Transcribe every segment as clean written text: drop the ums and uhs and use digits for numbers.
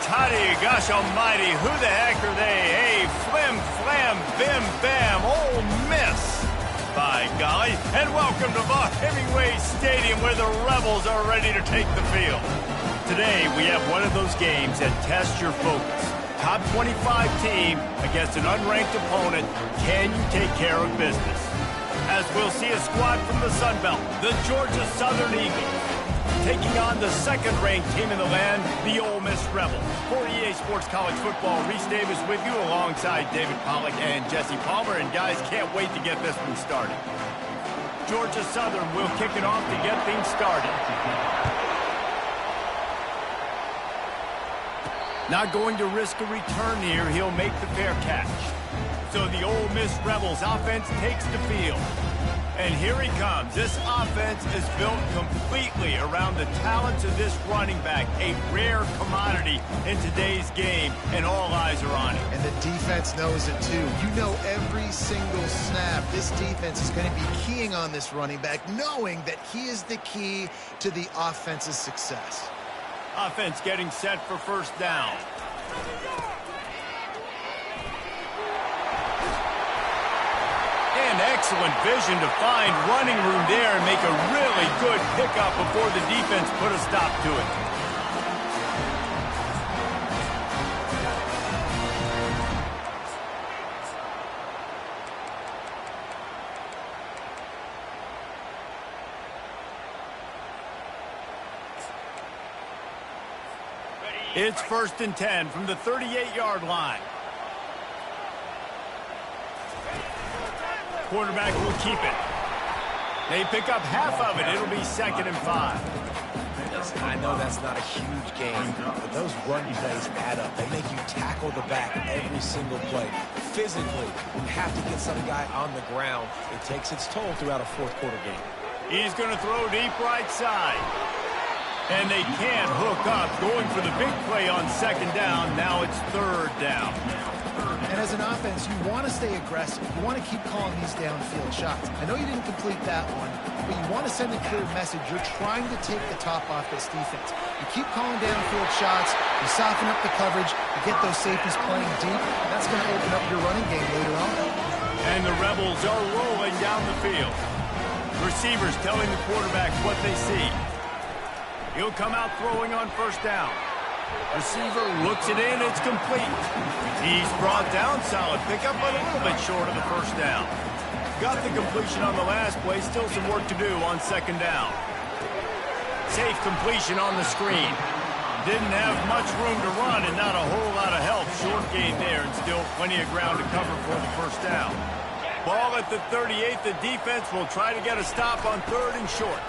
toddy, gosh almighty, who the heck are they? Hey, flim, flam, bim, bam, Ole Miss. By golly, and welcome to Vaught Hemingway Stadium where the Rebels are ready to take the field. Today, we have one of those games that tests your focus. Top 25 team against an unranked opponent. Can you take care of business? As we'll see a squad from the Sun Belt, the Georgia Southern Eagles, taking on the second-ranked team in the land, the Ole Miss Rebels. For EA Sports College Football, Reese Davis with you alongside David Pollack and Jesse Palmer. And guys, can't wait to get this one started. Georgia Southern will kick it off to get things started. Not going to risk a return here. He'll make the fair catch. So the Ole Miss Rebels offense takes the field. And here he comes. This offense is built completely around the talents of this running back, a rare commodity in today's game, and all eyes are on him. And the defense knows it too. You know every single snap, this defense is going to be keying on this running back, knowing that he is the key to the offense's success. Offense getting set for first down. And excellent vision to find running room there and make a really good pickup before the defense put a stop to it. It's 1st and 10 from the 38-yard line. Quarterback will keep it. They pick up half of it. It'll be 2nd and 5. I know that's not a huge game, but those run plays add up. They make you tackle the back every single play. Physically, you have to get some guy on the ground. It takes its toll throughout a fourth-quarter game. He's going to throw deep right side. And they can't hook up. Going for the big play on 2nd down. Now it's 3rd down. And as an offense, you want to stay aggressive. You want to keep calling these downfield shots. I know you didn't complete that one, but you want to send a clear message. You're trying to take the top off this defense. You keep calling downfield shots. You soften up the coverage. You get those safeties playing deep. That's going to open up your running game later on. And the Rebels are rolling down the field. Receivers telling the quarterback what they see. He'll come out throwing on 1st down. Receiver looks it in. It's complete. He's brought down. Solid pickup, but a little bit short of the 1st down. Got the completion on the last play. Still some work to do on 2nd down. Safe completion on the screen. Didn't have much room to run and not a whole lot of help. Short gain there and still plenty of ground to cover for the 1st down. Ball at the 38. The defense will try to get a stop on 3rd and short.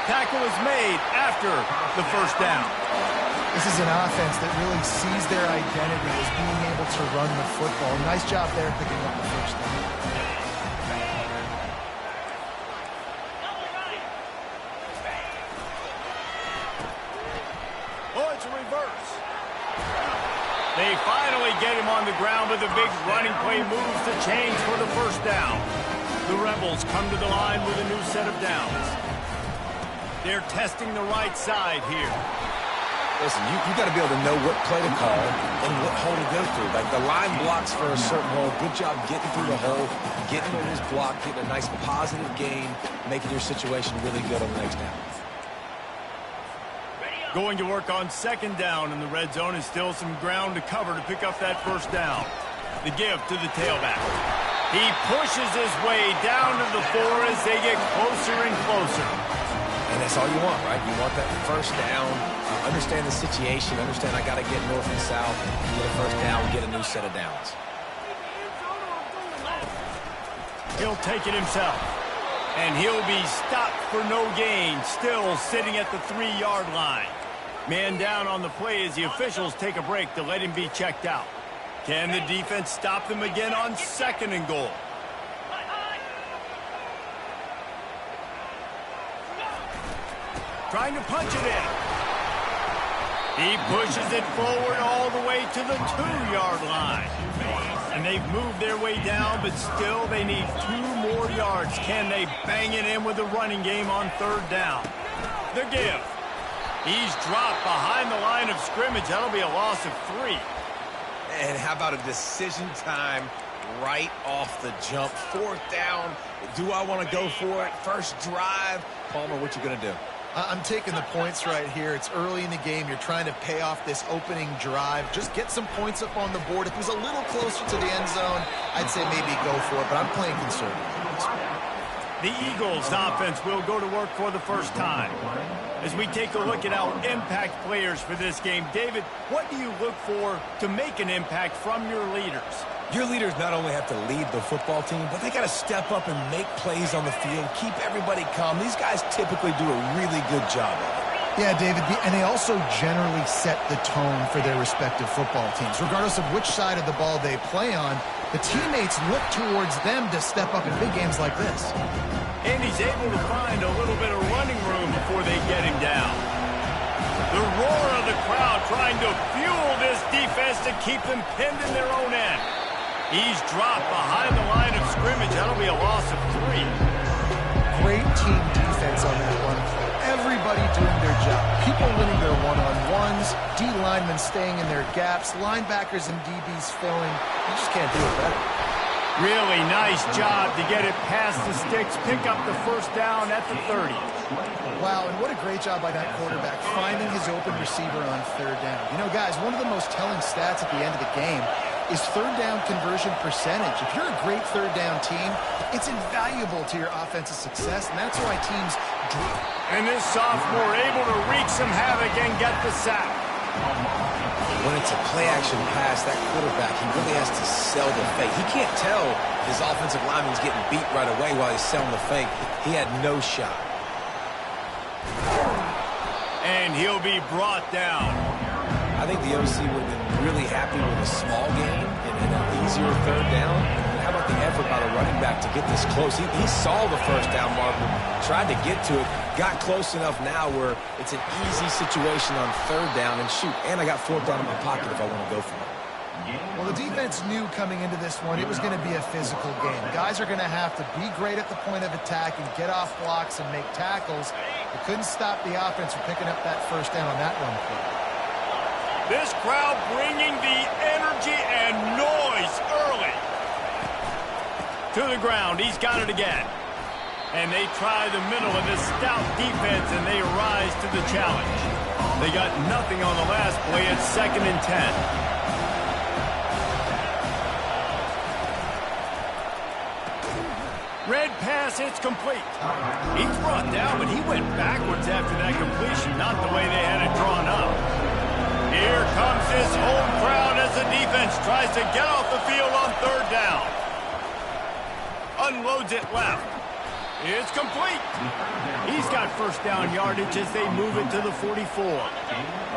Tackle is made after the 1st down. This is an offense that really sees their identity as being able to run the football. Nice job there picking up the 1st down. Oh, it's a reverse. They finally get him on the ground with a big running play. Moves the chains for the 1st down. The Rebels come to the line with a new set of downs. They're testing the right side here. Listen, you got to be able to know what play to call and what hole to go through. Like the line blocks for a certain hole. Good job getting through the hole, getting over his block, getting a nice positive gain, making your situation really good on the next down. Going to work on 2nd down in the red zone, and still some ground to cover to pick up that 1st down. The give to the tailback. He pushes his way down to the 4 as they get closer and closer. And that's all you want, right? You want that 1st down, understand the situation, understand I got to get north and south, get a 1st down, get a new set of downs. He'll take it himself. And he'll be stopped for no gain, still sitting at the 3-yard line. Man down on the play as the officials take a break to let him be checked out. Can the defense stop them again on 2nd and goal? Trying to punch it in. He pushes it forward all the way to the 2-yard line. And they've moved their way down, but still they need 2 more yards. Can they bang it in with the running game on 3rd down? The give. He's dropped behind the line of scrimmage. That'll be a loss of 3. And how about a decision time right off the jump? 4th down. Do I want to go for it? First drive. Palmer, what you going to do? I'm taking the points right here. It's early in the game. You're trying to pay off this opening drive. Just get some points up on the board. If it was a little closer to the end zone, I'd say maybe go for it, but I'm playing conservative. The Eagles offense will go to work for the first time. As we take a look at our impact players for this game, David, what do you look for to make an impact from your leaders? Your leaders not only have to lead the football team, but they got to step up and make plays on the field, keep everybody calm. These guys typically do a really good job of it. Yeah, David, and they also generally set the tone for their respective football teams. Regardless of which side of the ball they play on, the teammates look towards them to step up in big games like this. And he's able to find a little bit of running room before they get him down. The roar of the crowd trying to fuel this defense to keep them pinned in their own end. He's dropped behind the line of scrimmage. That'll be a loss of 3. Great team defense on that run play. Everybody doing their job. People winning their one-on-ones, D linemen staying in their gaps, linebackers and DBs filling. You just can't do it better. Really nice job to get it past the sticks, pick up the first down at the 30. Wow, and what a great job by that quarterback, finding his open receiver on 3rd down. You know, guys, one of the most telling stats at the end of the game is 3rd down conversion percentage. If you're a great 3rd down team, it's invaluable to your offensive success, and that's why teams drop. And this sophomore able to wreak some havoc and get the sack. When it's a play-action pass, that quarterback, he really has to sell the fake. He can't tell his offensive lineman's getting beat right away while he's selling the fake. He had no shot. And he'll be brought down. I think the OC would have been really happy with a small game and an easier 3rd down. And how about the effort by the running back to get this close? He saw the first down marker, tried to get to it, got close enough now where it's an easy situation on 3rd down. And shoot, and I got 4th down in my pocket if I want to go for it. Well, the defense knew coming into this one it was going to be a physical game. Guys are going to have to be great at the point of attack and get off blocks and make tackles. They couldn't stop the offense from picking up that first down on that run play. This crowd bringing the energy and noise early. To the ground, he's got it again. And they try the middle of this stout defense, and they rise to the challenge. They got nothing on the last play. It's 2nd and 10. Red pass, it's complete. He's brought down, but he went backwards after that completion, not the way they had it drawn up. Here comes this home crowd as the defense tries to get off the field on 3rd down. Unloads it left. It's complete. He's got first down yardage as they move it to the 44.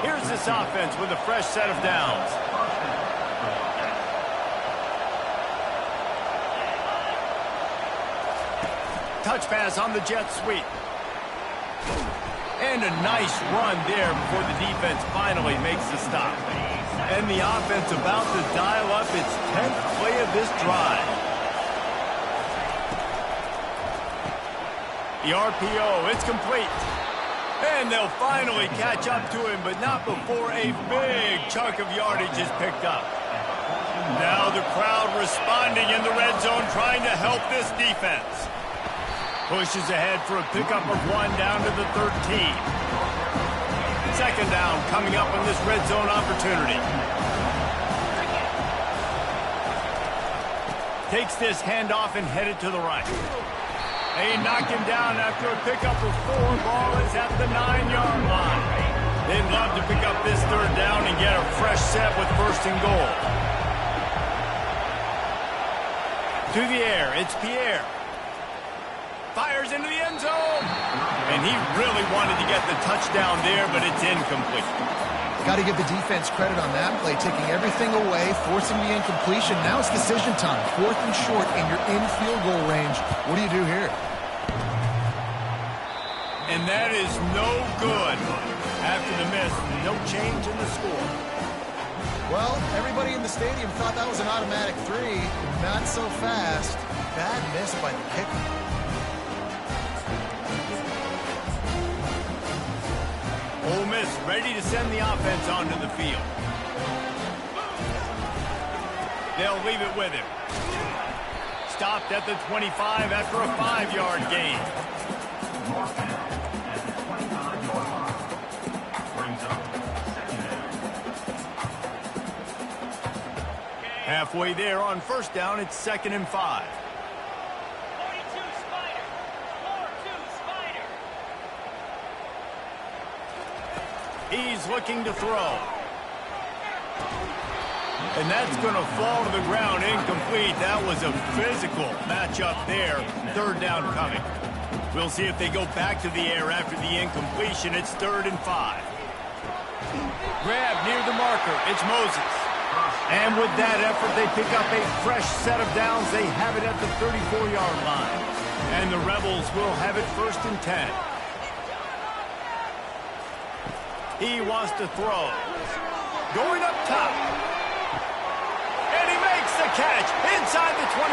Here's this offense with a fresh set of downs. Touch pass on the jet sweep. And a nice run there before the defense finally makes the stop. And the offense about to dial up its 10th play of this drive. The RPO, it's complete. And they'll finally catch up to him, but not before a big chunk of yardage is picked up. Now the crowd responding in the red zone, trying to help this defense. Pushes ahead for a pickup of 1 down to the 13. 2nd down coming up on this red zone opportunity. Takes this handoff and headed to the right. They knock him down after a pickup of 4. Ball is at the 9-yard line. They'd love to pick up this 3rd down and get a fresh set with 1st and goal. To the air, it's Pierre. Fires into the end zone. And he really wanted to get the touchdown there, but it's incomplete. Got to give the defense credit on that play, taking everything away, forcing the incompletion. Now it's decision time. 4th and short, and you're in field goal range. What do you do here? And that is no good. After the miss, no change in the score. Well, everybody in the stadium thought that was an automatic 3. Not so fast. Bad miss by the kicker. Ole Miss Miss ready to send the offense onto the field. They'll leave it with him. Stopped at the 25 after a 5-yard gain. Halfway there on first down, it's 2nd and 5. 42 Spider. 4-2 Spider. He's looking to throw. And that's going to fall to the ground incomplete. That was a physical matchup there. 3rd down coming. We'll see if they go back to the air after the incompletion. It's 3rd and 5. Grab near the marker. It's Moses. And with that effort, they pick up a fresh set of downs. They have it at the 34-yard line. And the Rebels will have it 1st and 10. He wants to throw. Going up top. And he makes the catch inside the 25.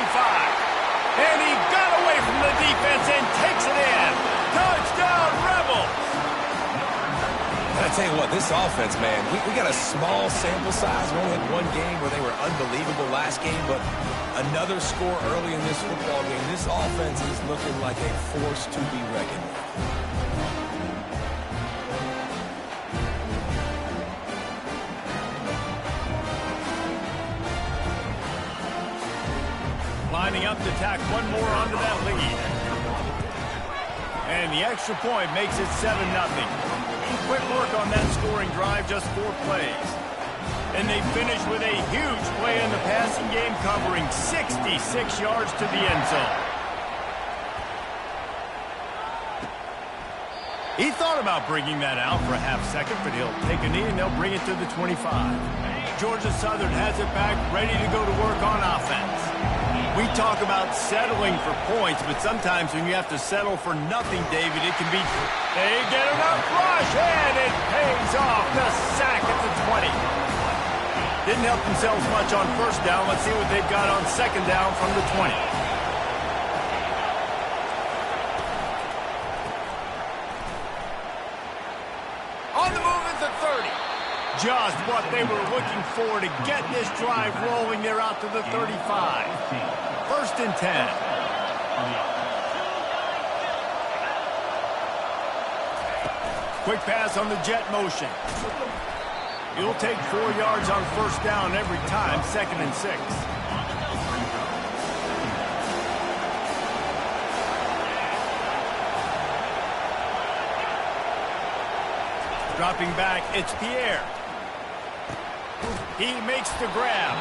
And he got away from the defense and takes it in. Touchdown, Rebels! I tell you what, this offense, man, we got a small sample size. We only had one game where they were unbelievable last game, but another score early in this football game. This offense is looking like a force to be reckoned with. Lining up to tack one more onto that lead. And the extra point makes it 7-0. Quick work on that scoring drive, just 4 plays. And they finish with a huge play in the passing game, covering 66 yards to the end zone. He thought about bringing that out for a half second, but he'll take a knee and they'll bring it to the 25. Georgia Southern has it back, ready to go to work on offense. We talk about settling for points, but sometimes when you have to settle for nothing, David, it can be... They get enough rush, and it pays off. The sack at the 20. Didn't help themselves much on first down. Let's see what they've got on 2nd down from the 20. On the move at the 30. Just what they were looking for to get this drive rolling. They're out to the 35. 1st and 10. Quick pass on the jet motion. He'll take 4 yards on first down every time. 2nd and 6. Dropping back, it's Pierre. He makes the grab.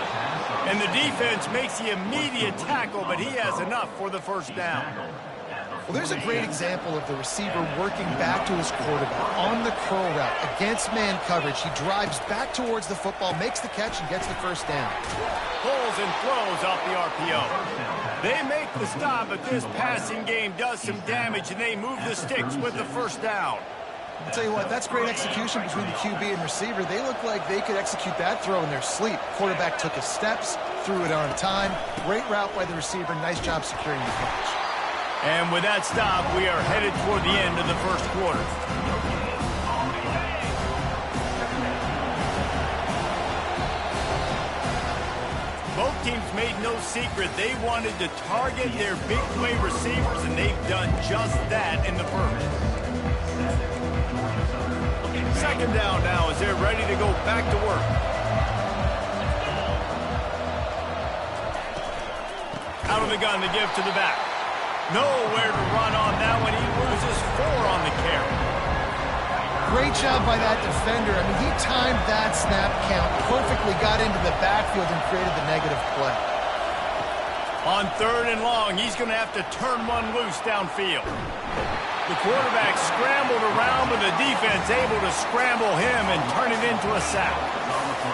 And the defense makes the immediate tackle, but he has enough for the 1st down. Well, there's a great example of the receiver working back to his quarterback on the curl route against man coverage. He drives back towards the football, makes the catch, and gets the 1st down. Pulls and throws off the RPO. They make the stop, but this passing game does some damage, and they move the sticks with the 1st down. I'll tell you what, that's great execution between the QB and receiver. They look like they could execute that throw in their sleep. Quarterback took his steps, threw it on time. Great route by the receiver. Nice job securing the catch. And with that stop, we are headed toward the end of the 1st quarter. Both teams made no secret they wanted to target their big play receivers, and they've done just that in the 1st. 2nd down now as they're ready to go back to work. Out of the gun to give to the back. Nowhere to run on that one. He loses 4 on the carry. Great job by that defender. I mean, he timed that snap count perfectly, got into the backfield and created the negative play. On 3rd and long, he's going to have to turn one loose downfield. The quarterback scrambled around, but the defense able to scramble him and turn it into a sack.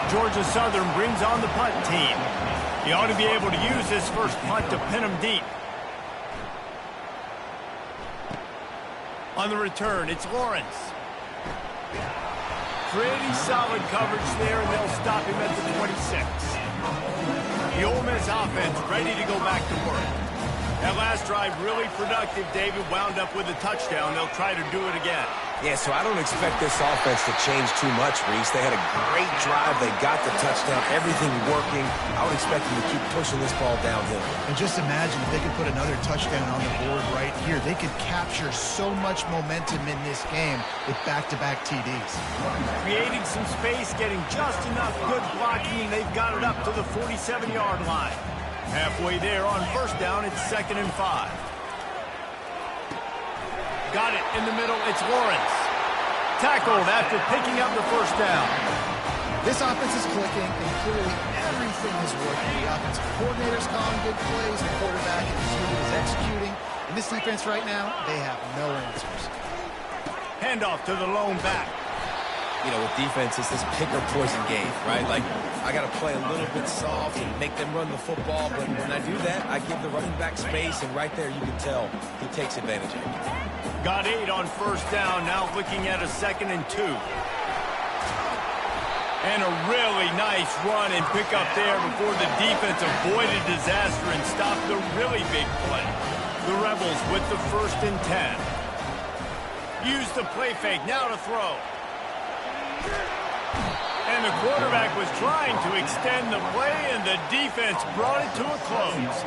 Georgia Southern brings on the punt team. He ought to be able to use this first punt to pin him deep. On the return, it's Lawrence. Pretty solid coverage there, and they'll stop him at the 26. The Ole Miss offense ready to go back to work. That last drive really productive. David wound up with a touchdown. They'll try to do it again. Yeah, so I don't expect this offense to change too much, Reese. They had a great drive. They got the touchdown. Everything working. I would expect them to keep pushing this ball downhill. And just imagine if they could put another touchdown on the board right here. They could capture so much momentum in this game with back-to-back TDs. Creating some space, getting just enough good blocking, and they've got it up to the 47-yard line. Halfway there on first down, it's 2nd and 5. Got it in the middle, it's Lawrence. Tackled after picking up the first down. This offense is clicking, and clearly everything is working. The offensive coordinator's calling good plays, the quarterback in the field is executing. In this defense right now, they have no answers. Handoff to the lone back. You know, with defense, it's this pick or poison game, right? Like, I got to play a little bit soft and make them run the football, but when I do that, I give the running back space, and right there you can tell he takes advantage of it. Got 8 on first down, now looking at a 2nd and 2. And a really nice run and pick up there before the defense avoided disaster and stopped the really big play. The Rebels with the 1st and 10. Use the play fake, now to throw. And the quarterback was trying to extend the play, and the defense brought it to a close.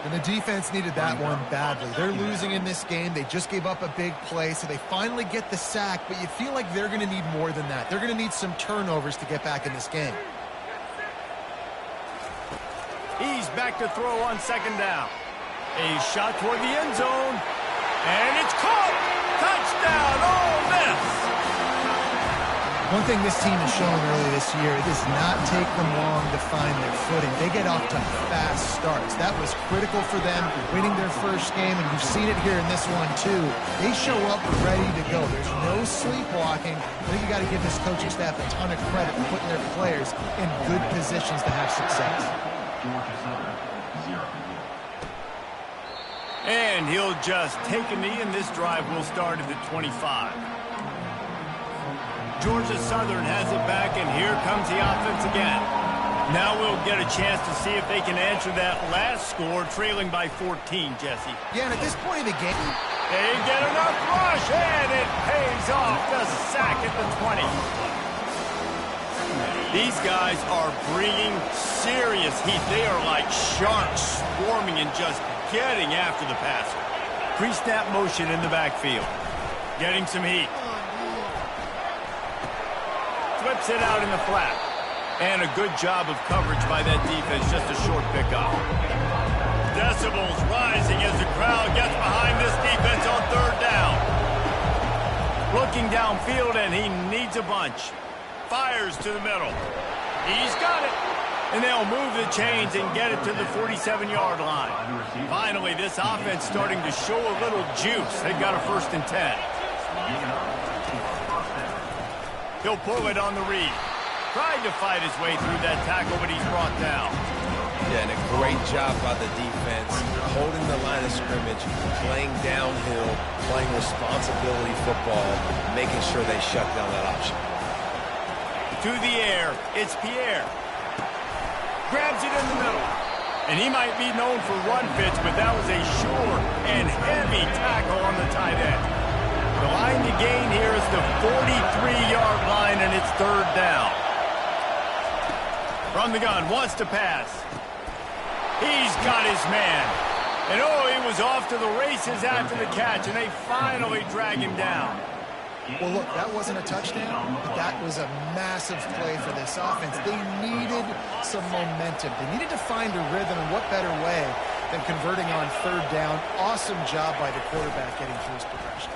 And the defense needed that one badly. They're losing in this game. They just gave up a big play, so they finally get the sack, but you feel like they're going to need more than that. They're going to need some turnovers to get back in this game. He's back to throw on 2nd down. A shot toward the end zone, and it's caught! Touchdown, Ole Miss! One thing this team has shown early this year, it does not take them long to find their footing. They get off to fast starts. That was critical for them, winning their first game, and you've seen it here in this one too. They show up ready to go. There's no sleepwalking. I think you got to give this coaching staff a ton of credit for putting their players in good positions to have success. And he'll just take a knee, and this drive will start at the 25. Georgia Southern has it back, and here comes the offense again. Now we'll get a chance to see if they can answer that last score, trailing by 14, Jesse. Yeah, and at this point in the game, they get enough rush, and it pays off. The sack at the 20. These guys are bringing serious heat. They are like sharks swarming and just getting after the passer. Pre-snap motion in the backfield. Getting some heat. Flips it out in the flat. And a good job of coverage by that defense. Just a short pickup. Decibels rising as the crowd gets behind this defense on 3rd down. Looking downfield, and he needs a bunch. Fires to the middle. He's got it. And they'll move the chains and get it to the 47-yard line. Finally, this offense starting to show a little juice. They've got a 1st and 10. He'll pull it on the read. Tried to fight his way through that tackle, but he's brought down. Yeah, and a great job by the defense, holding the line of scrimmage, playing downhill, playing responsibility football, making sure they shut down that option. To the air, it's Pierre. Grabs it in the middle. And he might be known for run fits, but that was a sure and heavy tackle on the tight end. The line to gain here is the 43-yard line, and it's 3rd down. From the gun, wants to pass. He's got his man. And oh, he was off to the races after the catch, and they finally drag him down. well, look, that wasn't a touchdown, but that was a massive play for this offense. They needed some momentum. They needed to find a rhythm, and what better way than converting on 3rd down. Awesome job by the quarterback getting through his progression.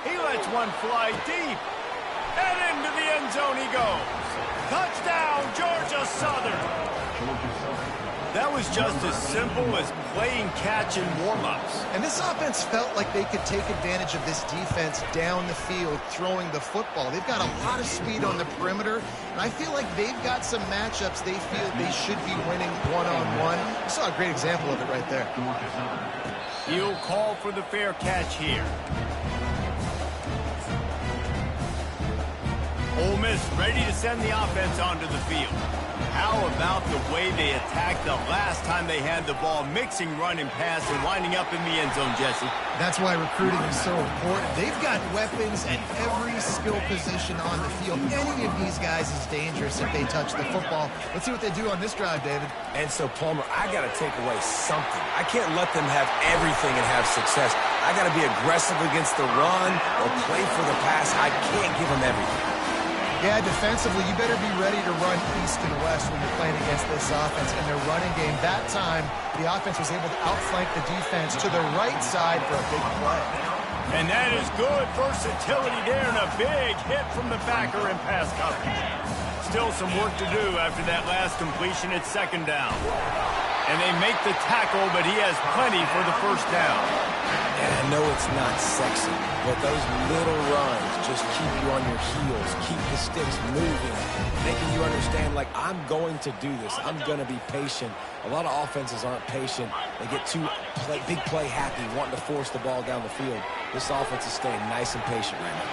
He lets one fly deep. And into the end zone he goes. Touchdown, Georgia Southern. That was just as simple as playing catch in warm-ups. And this offense felt like they could take advantage of this defense down the field, throwing the football. They've got a lot of speed on the perimeter, and I feel like they've got some matchups they feel they should be winning one-on-one. You saw a great example of it right there. He'll call for the fair catch here. Ole Miss ready to send the offense onto the field. How about the way they attacked the last time they had the ball, mixing run and pass and winding up in the end zone, Jesse? That's why recruiting is so important. They've got weapons at every skill position on the field. Any of these guys is dangerous if they touch the football. Let's see what they do on this drive, David. And so, Palmer, I got to take away something. I can't let them have everything and have success. I got to be aggressive against the run or play for the pass. I can't give them everything. Yeah, defensively, you better be ready to run east and west when you're playing against this offense. In their running game, that time, the offense was able to outflank the defense to the right side for a big play. And that is good versatility there and a big hit from the backer in pass coverage. Still some work to do after that last completion at second down. And they make the tackle, but he has plenty for the first down. And I know it's not sexy, but those little runs just keep you on your heels, keep the sticks moving, making you understand, like, I'm going to do this. I'm going to be patient. A lot of offenses aren't patient. They get too big play happy, wanting to force the ball down the field. This offense is staying nice and patient right now.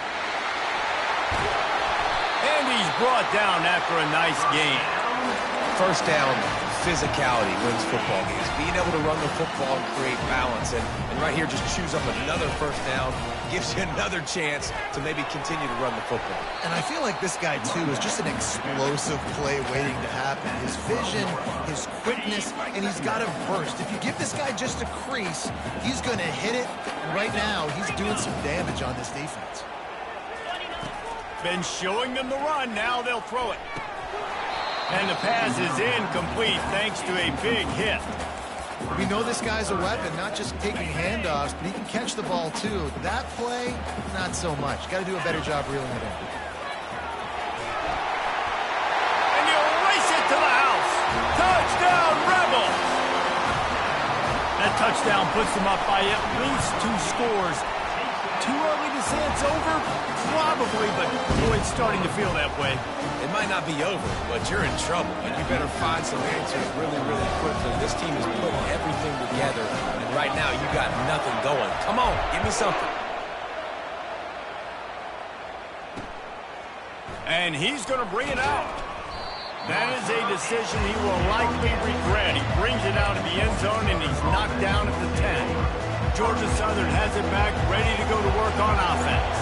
And he's brought down after a nice gain. First down, physicality wins football games. Being able to run the football and create balance. And right here, just choose up another first down, gives you another chance to maybe continue to run the football. And I feel like this guy, too, is just an explosive play waiting to happen. His vision, his quickness, and he's got a burst. If you give this guy just a crease, he's going to hit it. And right now, he's doing some damage on this defense. Been showing them the run. Now they'll throw it. And the pass is incomplete thanks to a big hit. We know this guy's a weapon, not just taking handoffs, but he can catch the ball, too. That play, not so much. Got to do a better job reeling it in. And he'll race it to the house. Touchdown, Rebels! That touchdown puts them up by at least 2 scores. Too early to say it's over? Probably, but boy, it's starting to feel that way. It might not be over, but you're in trouble, and you better find some answers really, really quickly. This team is putting everything together, and right now you got nothing going. Come on, give me something. And he's going to bring it out. That is a decision he will likely regret. He brings it out of the end zone, and he's knocked down at the 10. Georgia Southern has it back, ready to go to work on offense.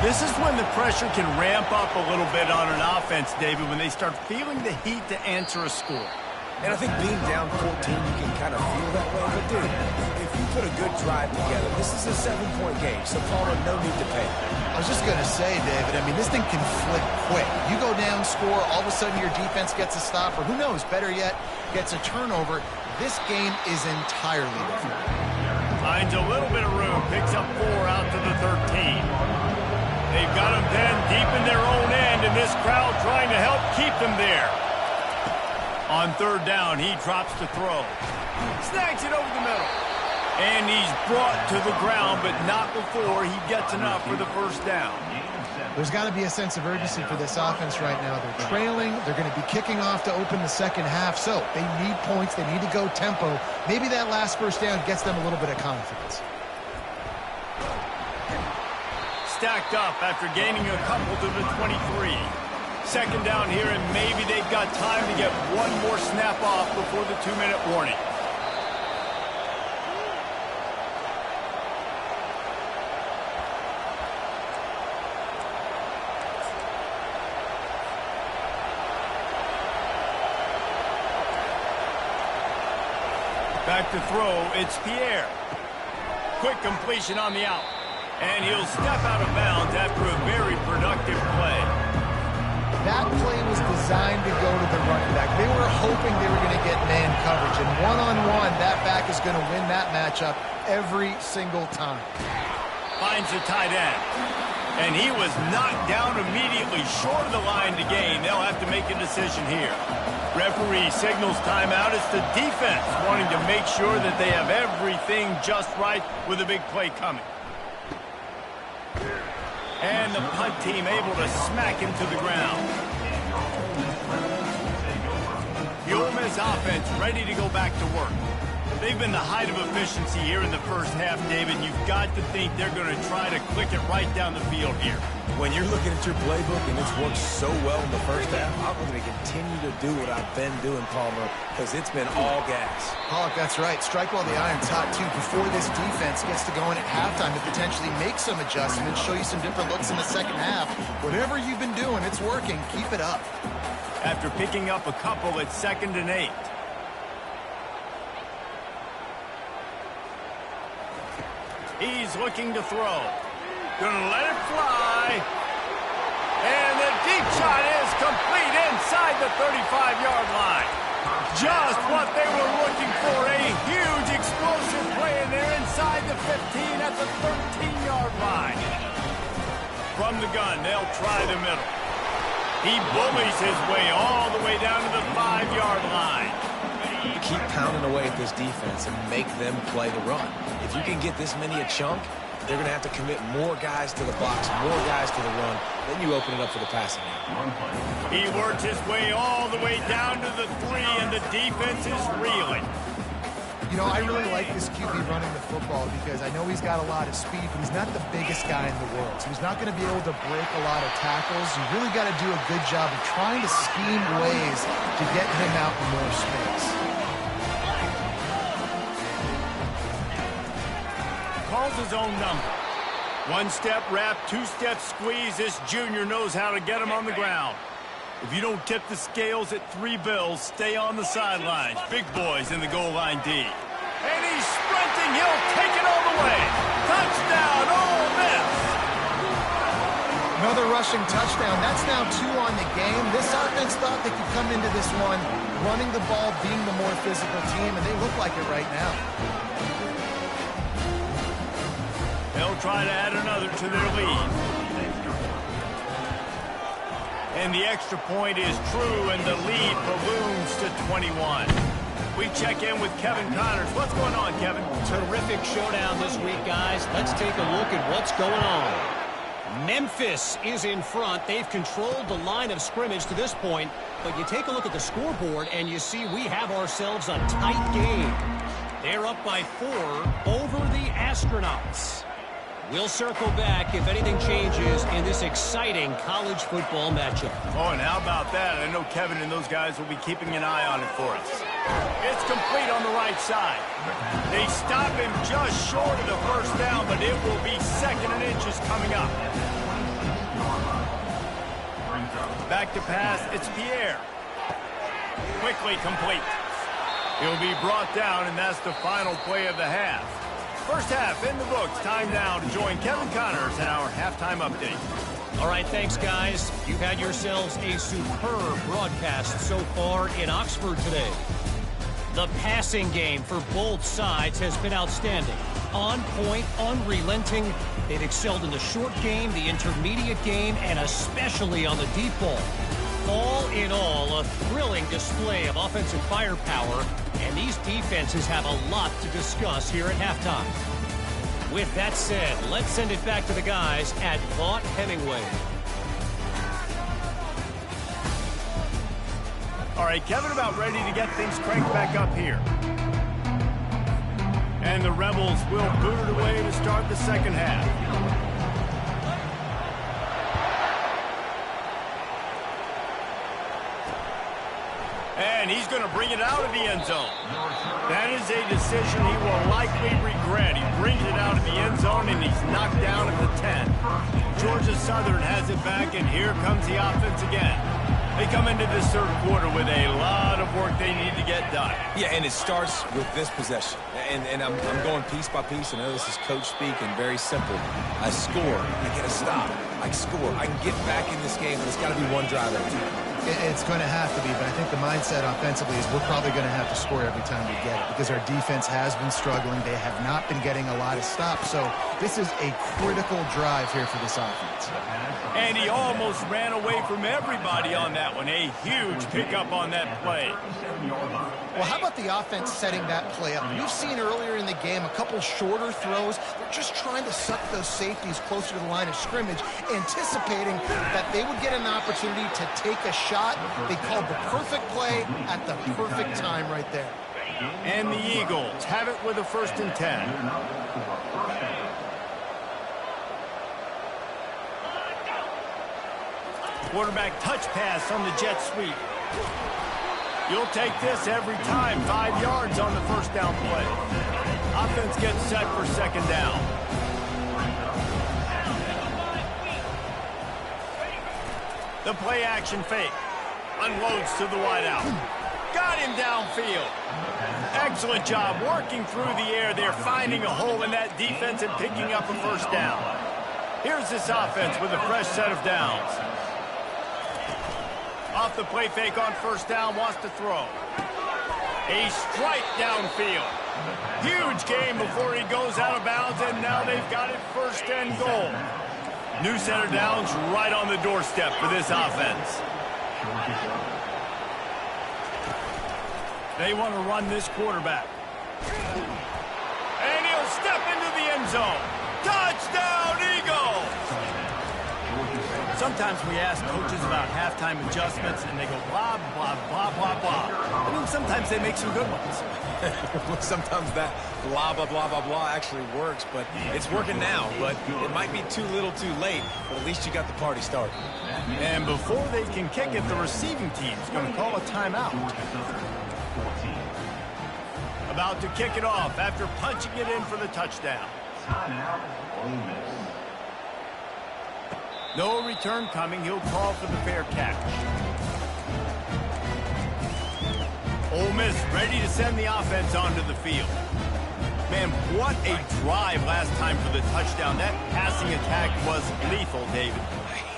This is when the pressure can ramp up a little bit on an offense, David, when they start feeling the heat to answer a score. And I think being down 14, you can kind of feel that way. But, dude, if you put a good drive together, this is a 7-point game, so Palmer, no need to panic. I was just going to say, David, I mean, this thing can flip quick. You go down, score, all of a sudden your defense gets a stop, or who knows, better yet, gets a turnover. This game is entirely different. Finds a little bit of room, picks up 4 out to the 13. They've got them then deep in their own end, and this crowd trying to help keep them there. On third down, he drops to throw. Snags it over the middle. And he's brought to the ground, but not before he gets enough for the first down. There's got to be a sense of urgency for this offense right now. They're trailing. They're going to be kicking off to open the second half. So they need points. They need to go tempo. Maybe that last first down gets them a little bit of confidence. Stacked up after gaining a couple to the 23. Second down here, and maybe they've got time to get one more snap off before the 2-minute warning. Back to throw, it's Pierre. Quick completion on the out. And he'll step out of bounds after a very productive play. That play was designed to go to the running back. They were hoping they were going to get man coverage. And one-on-one, that back is going to win that matchup every single time. Finds the tight end. And he was knocked down immediately short of the line to gain. They'll have to make a decision here. Referee signals timeout. It's the defense wanting to make sure that they have everything just right with a big play coming. And the punt team able to smack him to the ground. The Ole Miss offense ready to go back to work. They've been the height of efficiency here in the first half, David. You've got to think they're going to try to click it right down the field here. When you're looking at your playbook and it's worked so well in the first half, I'm going to continue to do what I've been doing, Palmer, because it's been all gas. Pollock, that's right. Strike while the iron's hot, too, before this defense gets to going at halftime to potentially make some adjustments, show you some different looks in the second half. Whatever you've been doing, it's working. Keep it up. After picking up a couple, it's 2nd and 8. He's looking to throw. Gonna let it fly. And the deep shot is complete inside the 35-yard line. Just what they were looking for. A huge explosive play in there inside the 15 at the 13-yard line. From the gun, they'll try the middle. He bullies his way all the way down to the 5-yard line. Keep pounding away at this defense and make them play the run. If you can get this many a chunk, they're going to have to commit more guys to the box, more guys to the run. Then you open it up for the passing game. He worked his way all the way down to the 3, and the defense is reeling. You know, I really like this QB running the football because I know he's got a lot of speed, but he's not the biggest guy in the world. So he's not going to be able to break a lot of tackles. You really got to do a good job of trying to scheme ways to get him out in more space. Calls his own number. 1-step wrap, 2-step squeeze. This junior knows how to get him on the ground. If you don't tip the scales at 3 bills, stay on the sidelines. Big boys in the goal line D. And he's sprinting. He'll take it all the way. Touchdown, Ole Miss. Another rushing touchdown. That's now 2 on the game. This offense thought they could come into this one running the ball, being the more physical team, and they look like it right now. They'll try to add another to their lead. And the extra point is true, and the lead balloons to 21. We check in with Kevin Connors. What's going on, Kevin? Terrific showdown this week, guys. Let's take a look at what's going on. Memphis is in front. They've controlled the line of scrimmage to this point, but you take a look at the scoreboard, and you see we have ourselves a tight game. They're up by 4 over the Astronauts. We'll circle back if anything changes in this exciting college football matchup. Oh, and how about that? I know Kevin and those guys will be keeping an eye on it for us. It's complete on the right side. They stop him just short of the first down, but it will be 2nd and inches coming up. Back to pass, it's Pierre. Quickly complete. He'll be brought down, and that's the final play of the half. First half in the books. Time now to join Kevin Connors in our halftime update. All right, thanks, guys. You've had yourselves a superb broadcast so far in Oxford today. The passing game for both sides has been outstanding. On point, unrelenting. They've excelled in the short game, the intermediate game, and especially on the deep ball. All in all, a thrilling display of offensive firepower, and these defenses have a lot to discuss here at halftime. With that said, let's send it back to the guys at Vaught Hemingway. All right, Kevin, about ready to get things cranked back up here. And the Rebels will boot it away to start the second half. And he's going to bring it out of the end zone. That is a decision he will likely regret. He brings it out of the end zone, and he's knocked down at the 10. Georgia Southern has it back, and here comes the offense again. They come into this third quarter with a lot of work they need to get done. Yeah, and it starts with this possession. And I'm going piece by piece. I know this is coach speak and very simple. I score. I get a stop. I score. I can get back in this game, and it's got to be one drive at a time. It's going to have to be, but I think the mindset offensively is we're probably going to have to score every time we get it because our defense has been struggling. They have not been getting a lot of stops, so this is a critical drive here for this offense. And he almost ran away from everybody on that one. A huge pickup on that play. Well, how about the offense setting that play up? We've seen earlier in the game a couple shorter throws. They're just trying to suck those safeties closer to the line of scrimmage, anticipating that they would get an opportunity to take a shot. They called the perfect play at the perfect time right there. And the Eagles have it with a 1st and 10. Quarterback touch pass on the jet sweep. You'll take this every time. 5 yards on the 1st down play. Offense gets set for 2nd down. The play action fake. Unloads to the wideout. Got him downfield. Excellent job working through the air there, finding a hole in that defense and picking up a 1st down. Here's this offense with a fresh set of downs. Off the play fake on 1st down, wants to throw. A strike downfield. Huge game before he goes out of bounds, and now they've got it 1st and goal. New set of downs right on the doorstep for this offense. They want to run this quarterback. And he'll step into the end zone. Touchdown, Eagles! Sometimes we ask coaches about halftime adjustments, and they go blah, blah, blah, blah, blah. I mean, sometimes they make some good ones. Sometimes that blah, blah, blah, blah, blah actually works, but it's working now. But it might be too little too late, but at least you got the party started. And before they can kick it, the receiving team's going to call a timeout. About to kick it off after punching it in for the touchdown. No return coming. He'll call for the fair catch. Ole Miss ready to send the offense onto the field. Man, what a drive last time for the touchdown. That passing attack was lethal, David.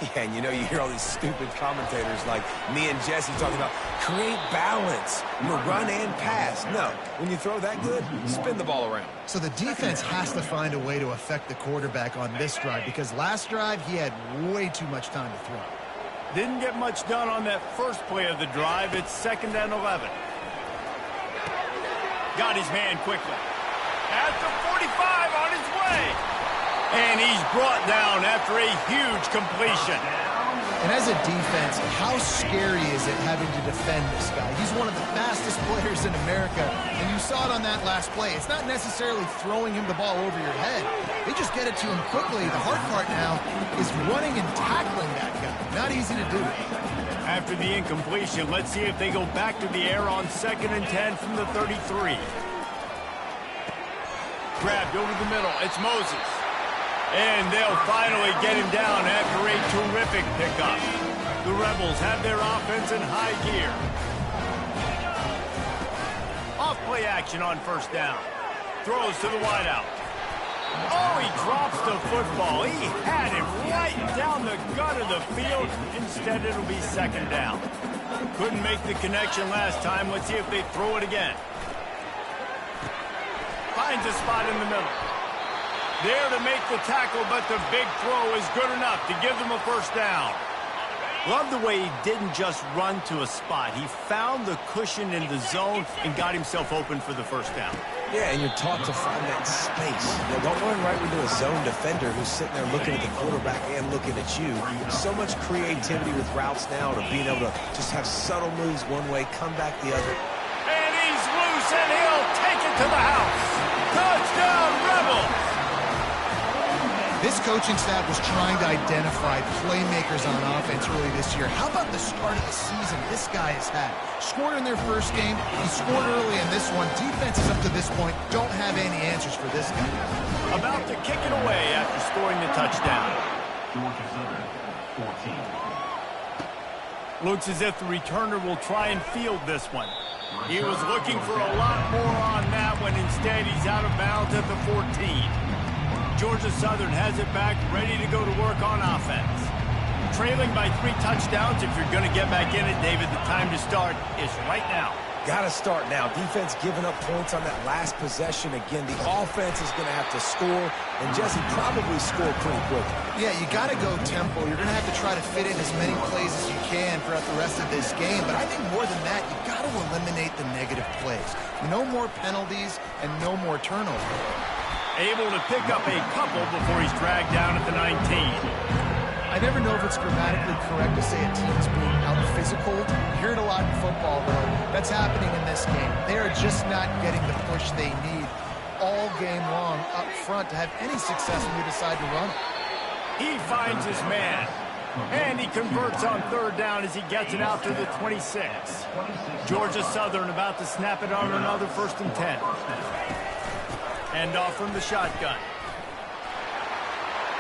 Yeah, and you know, you hear all these stupid commentators like me and Jesse talking about create balance, run and pass. No, when you throw that good, spin the ball around. So the defense has to find a way to affect the quarterback on this drive, because last drive he had way too much time to throw. Didn't get much done on that first play of the drive. It's 2nd and 11. Got his man quickly. At the 45 on his way. And he's brought down after a huge completion. And as a defense, how scary is it having to defend this guy? He's one of the fastest players in America, and you saw it on that last play. It's not necessarily throwing him the ball over your head. They just get it to him quickly. The hard part now is running and tackling that guy. Not easy to do. After the incompletion, let's see if they go back to the air on 2nd and 10 from the 33. Grabbed over the middle. It's Moses. And they'll finally get him down after a terrific pickup. The Rebels have their offense in high gear. Off play action on 1st down. Throws to the wideout. Oh, he drops the football. He had him right down the gut of the field. Instead, it'll be 2nd down. Couldn't make the connection last time. Let's see if they throw it again. Finds a spot in the middle. There to make the tackle, but the big throw is good enough to give them a 1st down. Love the way he didn't just run to a spot. He found the cushion in the zone and got himself open for the 1st down. Yeah, and you're taught to find that space. Now, don't run right into a zone defender who's sitting there looking at the quarterback and looking at you. So much creativity with routes now to being able to just have subtle moves one way, come back the other. And he's loose, and he'll take it to the house. Touchdown, Rebels! This coaching staff was trying to identify playmakers on offense early this year. How about the start of the season this guy has had? Scored in their first game. He scored early in this one. Defenses up to this point don't have any answers for this guy. About to kick it away after scoring the touchdown. Looks as if the returner will try and field this one. He was looking for a lot more on that one. Instead, he's out of bounds at the 14. Georgia Southern has it back, ready to go to work on offense. Trailing by 3 touchdowns. If you're going to get back in it, David, the time to start is right now. Got to start now. Defense giving up points on that last possession. Again, the offense is going to have to score, and Jesse probably score pretty quick. Yeah, you got to go tempo. You're going to have to try to fit in as many plays as you can throughout the rest of this game. But I think more than that, you got to eliminate the negative plays. No more penalties and no more turnovers. Able to pick up a couple before he's dragged down at the 19. I never know if it's grammatically correct to say a team's being out-physical. You hear it a lot in football, though. That's happening in this game. They are just not getting the push they need all game long up front to have any success when they decide to run it. He finds his man. And he converts on third down as he gets it out to the 26. Georgia Southern about to snap it on another 1st and 10. End off from the shotgun.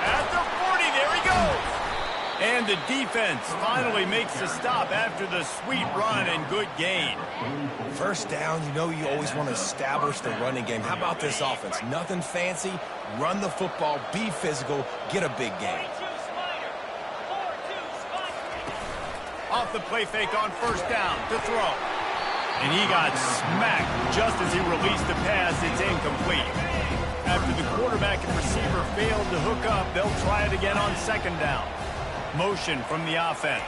At the 40, there he goes. And the defense finally makes the stop after the sweet run and good gain. First down, you know you always want to establish the running game. How about this offense? Nothing fancy. Run the football, be physical, get a big gain. Off the play fake on 1st down to throw. And he got smacked just as he released the pass. It's incomplete. After the quarterback and receiver failed to hook up, they'll try it again on 2nd down. Motion from the offense.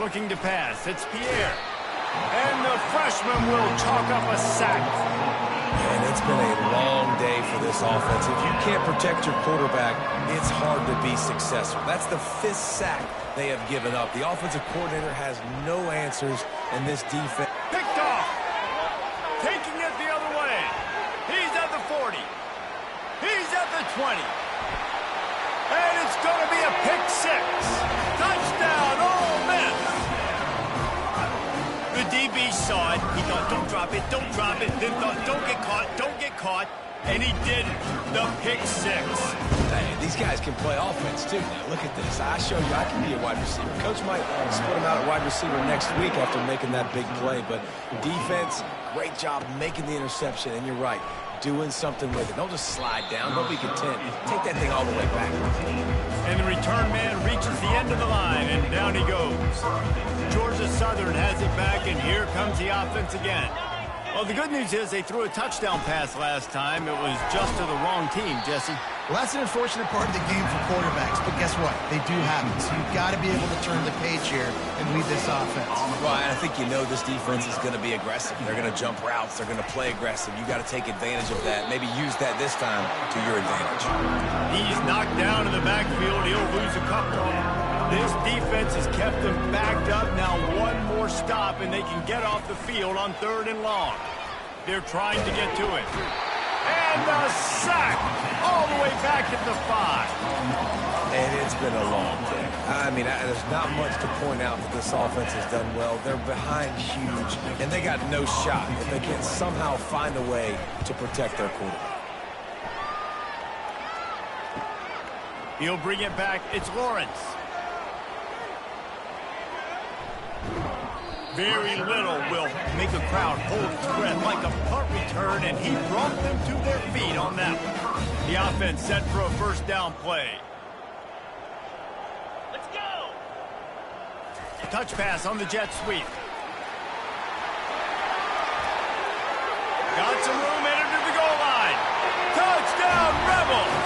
Looking to pass. It's Pierre. And the freshman will chalk up a sack. And it's been a long day for this offense. If you can't protect your quarterback, it's hard to be successful. That's the 5th sack they have given up. The offensive coordinator has no answers, and this defense... Picked off. Taking it the other way. He's at the 40. He's at the 20. And it's going to be a pick 6. Touchdown, Ole Miss. The DB saw it. He thought, don't drop it, don't drop it. Then thought, don't get caught, don't get caught. And he did the pick 6. Hey, these guys can play offense, too. Now, look at this. I show you I can be a wide receiver. Coach might split him out at wide receiver next week after making that big play. But defense, great job making the interception. And you're right, doing something with it. Don't just slide down. Don't be content. Take that thing all the way back. And the return man reaches the end of the line, and down he goes. Georgia Southern has it back, and here comes the offense again. Well, the good news is they threw a touchdown pass last time. It was just to the wrong team, Jesse. Well, that's an unfortunate part of the game for quarterbacks, but guess what? They do happen, so you've got to be able to turn the page here and lead this offense. Well, I think you know this defense is going to be aggressive. They're going to jump routes. They're going to play aggressive. You got to take advantage of that. Maybe use that this time to your advantage. He's knocked down in the backfield. He'll lose a couple. This defense has kept them backed up. Now one more stop, and they can get off the field on 3rd and long. They're trying to get to it. And the sack all the way back at the 5. And it's been a long day. I mean, there's not much to point out that this offense has done well. They're behind huge, and they got no shot if they can't somehow find a way to protect their quarterback. He'll bring it back. It's Lawrence. Very little will make a crowd hold its breath like a punt return, and he brought them to their feet on that one. The offense set for a 1st down play. Let's go! Touch pass on the jet sweep. Got some room, entered to the goal line. Touchdown, Rebels!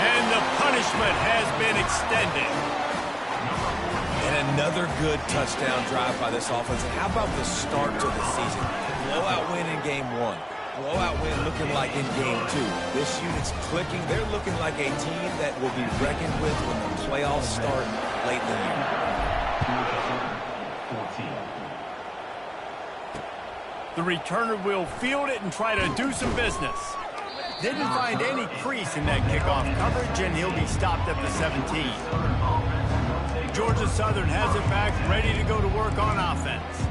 And the punishment has been extended. And another good touchdown drive by this offense. And how about the start to the season? Blowout win in game 1. Blowout win looking like in game 2. This unit's clicking. They're looking like a team that will be reckoned with when the playoffs start late in the year. The returner will field it and try to do some business. Didn't find any crease in that kickoff coverage, and he'll be stopped at the 17. Georgia Southern has it back, ready to go to work on offense.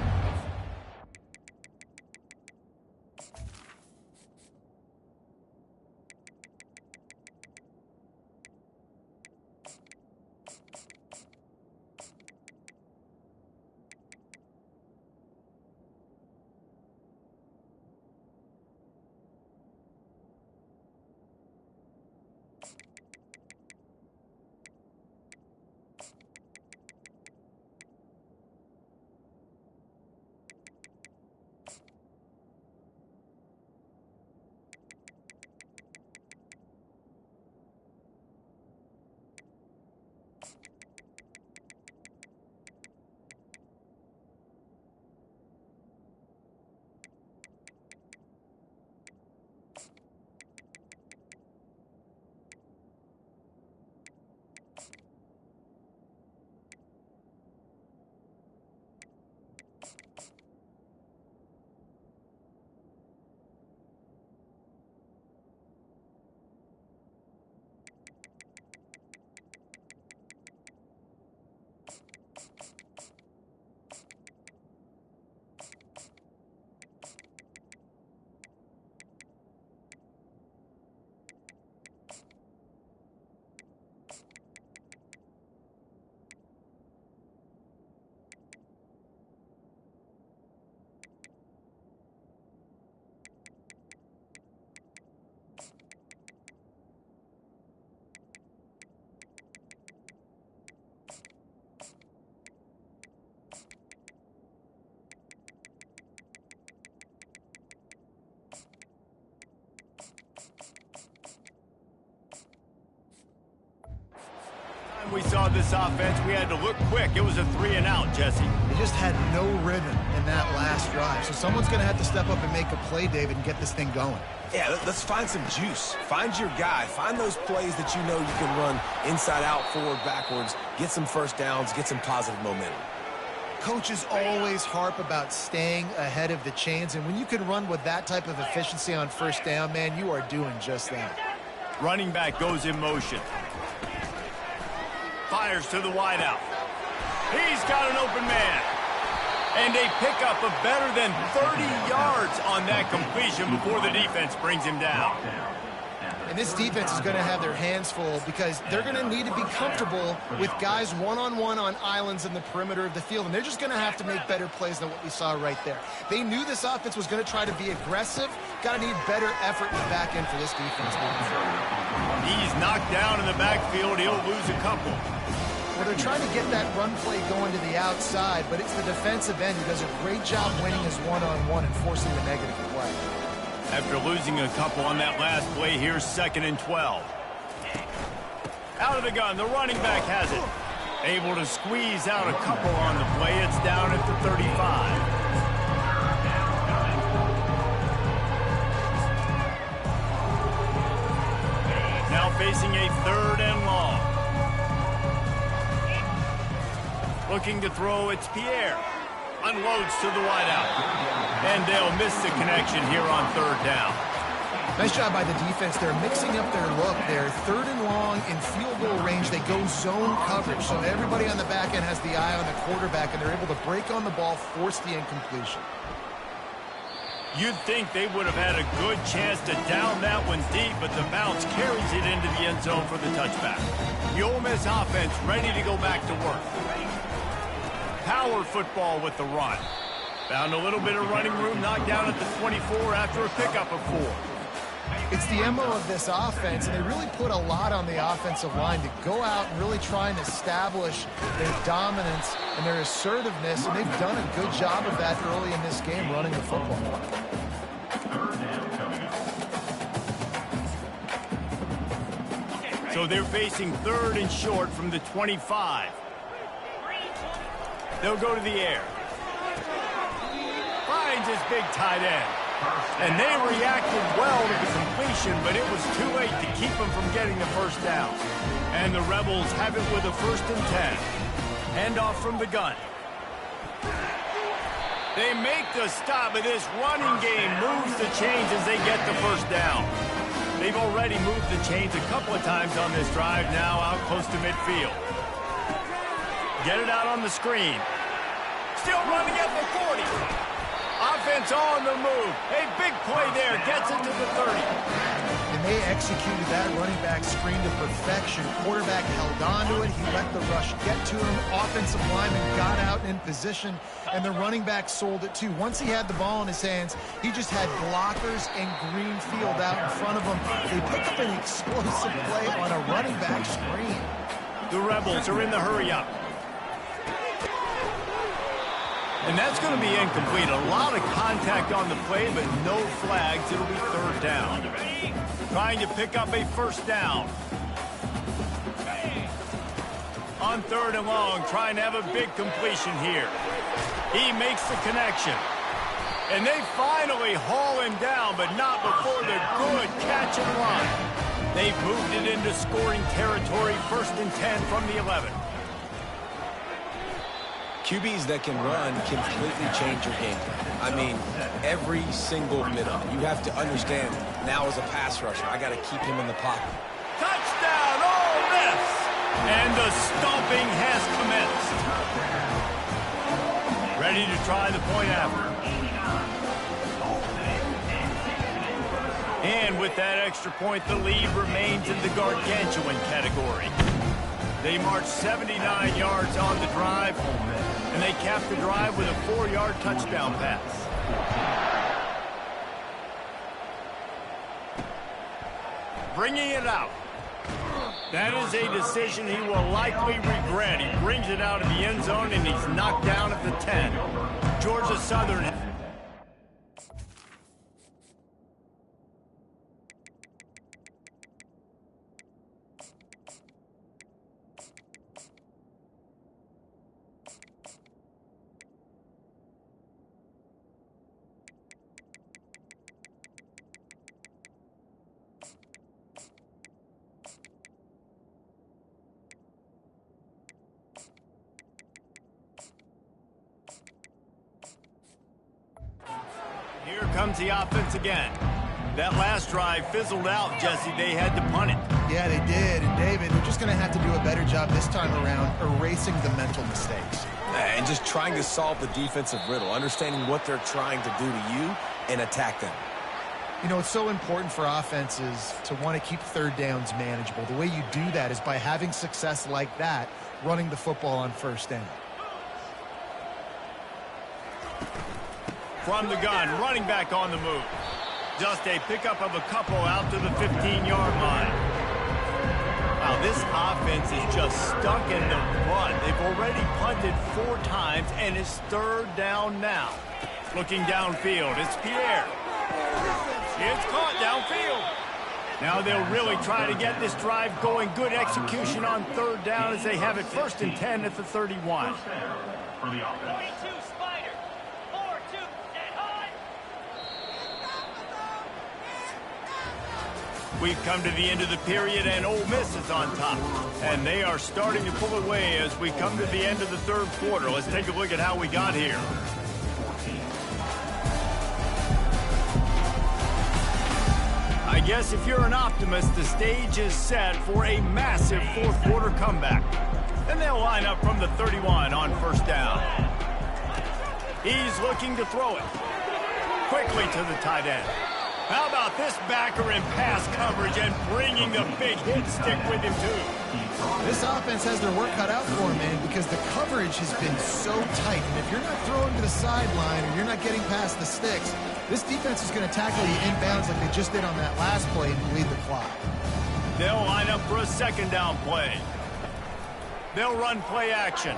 We saw this offense. We had to look quick. It was a 3-and-out, Jesse. They just had no rhythm in that last drive. So someone's going to have to step up and make a play, David, and get this thing going. Yeah, let's find some juice. Find your guy. Find those plays that you know you can run inside out, forward, backwards. Get some first downs. Get some positive momentum. Coaches always harp about staying ahead of the chains, and when you can run with that type of efficiency on first down, man, you are doing just that. Running back goes in motion. Fires to the wideout. He's got an open man. And they pick up a better than 30 yards on that completion before the defense brings him down. And this defense is going to have their hands full because they're going to need to be comfortable with guys one-on-one on islands in the perimeter of the field. And they're just going to have to make better plays than what we saw right there. They knew this offense was going to try to be aggressive. Got to need better effort in the back end for this defense. He's knocked down in the backfield. He'll lose a couple. Well, they're trying to get that run play going to the outside, but it's the defensive end who does a great job winning his one-on-one and forcing the negative play. After losing a couple on that last play, here's 2nd and 12. Out of the gun, the running back has it. Able to squeeze out a couple on the play. It's down at the 35. Now facing a 3rd and long. Looking to throw, it's Pierre. Unloads to the wideout. And they'll miss the connection here on 3rd down. Nice job by the defense. They're mixing up their look. They're 3rd and long in field goal range. They go zone coverage. So everybody on the back end has the eye on the quarterback, and they're able to break on the ball, force the incompletion. You'd think they would have had a good chance to down that one deep, but the bounce carries it into the end zone for the touchback. The Ole Miss offense ready to go back to work. Power football with the run. Found a little bit of running room, knocked down at the 24 after a pickup of 4. It's the MO of this offense, and they really put a lot on the offensive line to go out and really try and establish their dominance and their assertiveness, and they've done a good job of that early in this game running the football. So they're facing 3rd and short from the 25. They'll go to the air. Finds his big tight end. And they reacted well to the completion, but it was too late to keep them from getting the first down. And the Rebels have it with a 1st and 10. Handoff from the gun. They make the stop, but this running game moves the chains as they get the first down. They've already moved the chains a couple of times on this drive, now out close to midfield. Get it out on the screen. Still running at the 40. Offense on the move. A big play there. Gets it to the 30. And they executed that running back screen to perfection. Quarterback held on to it. He let the rush get to him. Offensive lineman got out in position, and the running back sold it too. Once he had the ball in his hands, he just had blockers and green field out in front of him. They pick up an explosive play on a running back screen. The Rebels are in the hurry-up. And that's going to be incomplete. A lot of contact on the play, but no flags. It'll be 3rd down. Trying to pick up a 1st down. On 3rd and long, trying to have a big completion here. He makes the connection. And they finally haul him down, but not before the good catch and run. They've moved it into scoring territory. 1st and 10 from the 11. QBs that can run completely change your game plan. I mean, every single minute. You have to understand, now as a pass rusher, I got to keep him in the pocket. Touchdown, Ole Miss! And the stomping has commenced. Ready to try the point after. And with that extra point, the lead remains in the gargantuan category. They marched 79 yards on the drive, and they capped the drive with a 4-yard touchdown pass. Bringing it out. That is a decision he will likely regret. He brings it out of the end zone, and he's knocked down at the 10. Georgia Southern. comes the offense again. That last drive fizzled out, Jesse. They had to punt it. Yeah, they did. And, David, they're just going to have to do a better job this time around erasing the mental mistakes. And just trying to solve the defensive riddle, understanding what they're trying to do to you and attack them. You know, it's so important for offenses to want to keep third downs manageable. The way you do that is by having success like that, running the football on first down. From the gun, running back on the move. Just a pickup of a couple out to the 15-yard line. Wow, this offense is just stuck in the run. They've already punted 4 times, and it's third down now. Looking downfield, it's Pierre. It's caught downfield. Now they'll really try to get this drive going. Good execution on third down as they have it 1st and 10 at the 31. 42 Spider. 4-2. Dead high. We've come to the end of the period, and Ole Miss is on top. And they are starting to pull away as we come to the end of the third quarter. Let's take a look at how we got here. I guess if you're an optimist, the stage is set for a massive fourth quarter comeback. And they'll line up from the 31 on first down. He's looking to throw it. Quickly to the tight end. How about this backer in pass coverage and bringing the big hit stick with him, too? This offense has their work cut out for them, man, because the coverage has been so tight. And if you're not throwing to the sideline or you're not getting past the sticks, this defense is going to tackle you inbounds like they just did on that last play and bleed the clock. They'll line up for a second down play. They'll run play action.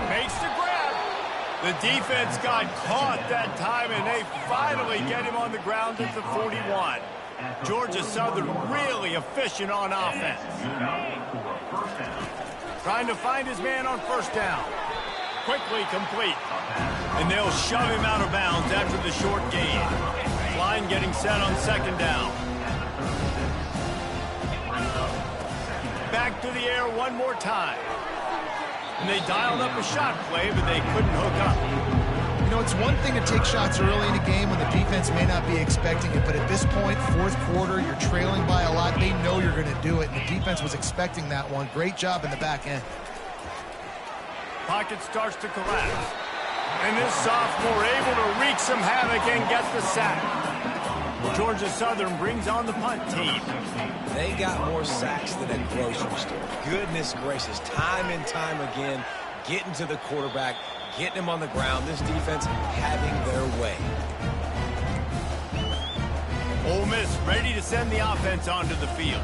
Makes the grab. The defense got caught that time, and they finally get him on the ground at the 41. Georgia Southern really efficient on offense. Trying to find his man on first down. Quickly complete. And they'll shove him out of bounds after the short gain. Line getting set on second down. Back to the air one more time. And they dialed up a shot play, but they couldn't hook up. You know, it's one thing to take shots early in a game when the defense may not be expecting it, but at this point, fourth quarter, you're trailing by a lot. They know you're going to do it, and the defense was expecting that one. Great job in the back end. Pocket starts to collapse. And this sophomore able to wreak some havoc and get the sack. Georgia Southern brings on the punt team. They got more sacks than a grocery store. Goodness gracious, time and time again, getting to the quarterback, getting him on the ground. This defense having their way. Ole Miss ready to send the offense onto the field.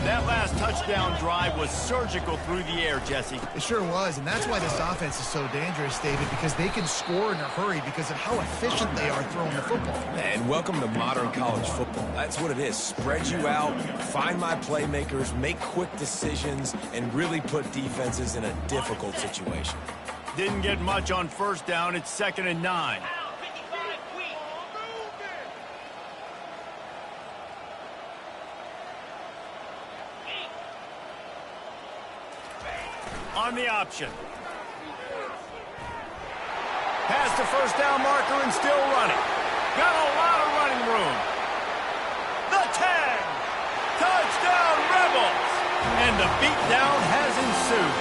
That last touchdown drive was surgical through the air, Jesse. It sure was, and that's why this offense is so dangerous, David, because they can score in a hurry because of how efficient they are throwing the football. And welcome to modern college football. That's what it is. Spread you out, find my playmakers, make quick decisions, and really put defenses in a difficult situation. Didn't get much on first down. It's 2nd and 9. On the option. Past the first down marker and still running. Got a lot of running room. The tag. Touchdown, Rebels. And the beatdown has ensued.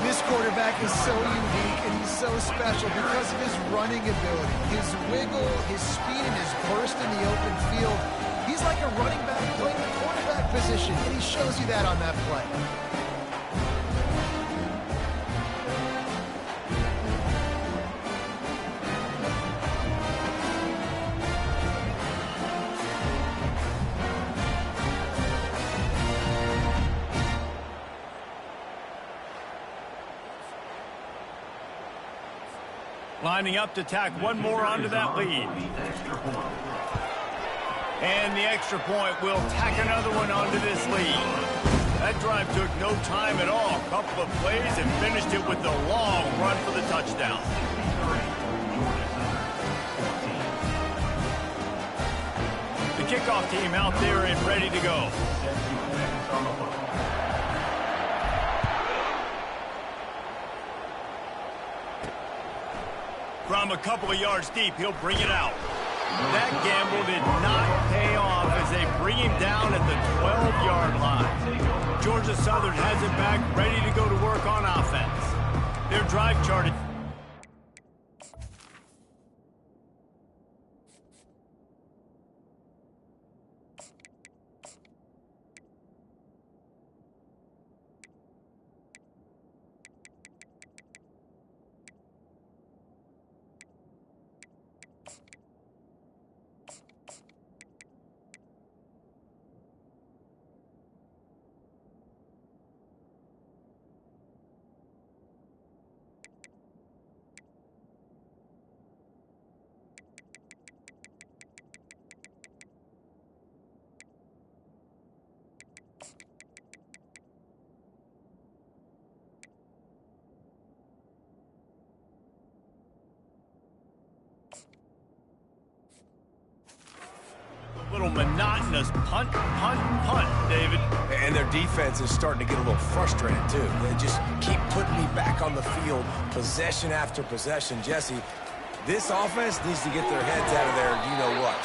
This quarterback is so unique and he's so special because of his running ability, his wiggle, his speed, and his burst in the open field. He's like a running back playing the quarterback position, and he shows you that on that play. Lining up to tack one more onto that lead. And the extra point will tack another one onto this lead. That drive took no time at all. A couple of plays and finished it with the long run for the touchdown. The kickoff team out there and ready to go. From from a couple of yards deep. He'll bring it out. That gamble did not pay off as they bring him down at the 12-yard line. Georgia Southern has it back, ready to go to work on offense. Their drive charted. Little monotonous punt, David. And their defense is starting to get a little frustrated, too. They just keep putting me back on the field, possession after possession. Jesse, this offense needs to get their heads out of their you-know-what.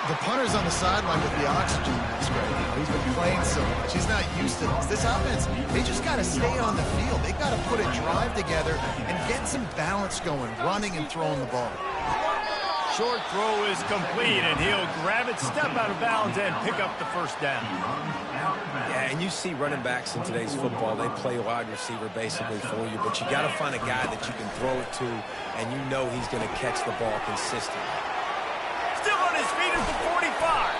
The punter's on the sideline with the oxygen mask right now. He's been playing so much. He's not used to this. This offense, they just got to stay on the field. They've got to put a drive together and get some balance going, running and throwing the ball. Short throw is complete, and he'll grab it, step out of bounds, and pick up the first down. Yeah, and you see running backs in today's football, they play wide receiver basically for you, but you got to find a guy that you can throw it to, and you know he's going to catch the ball consistently. Still on his feet at the 45.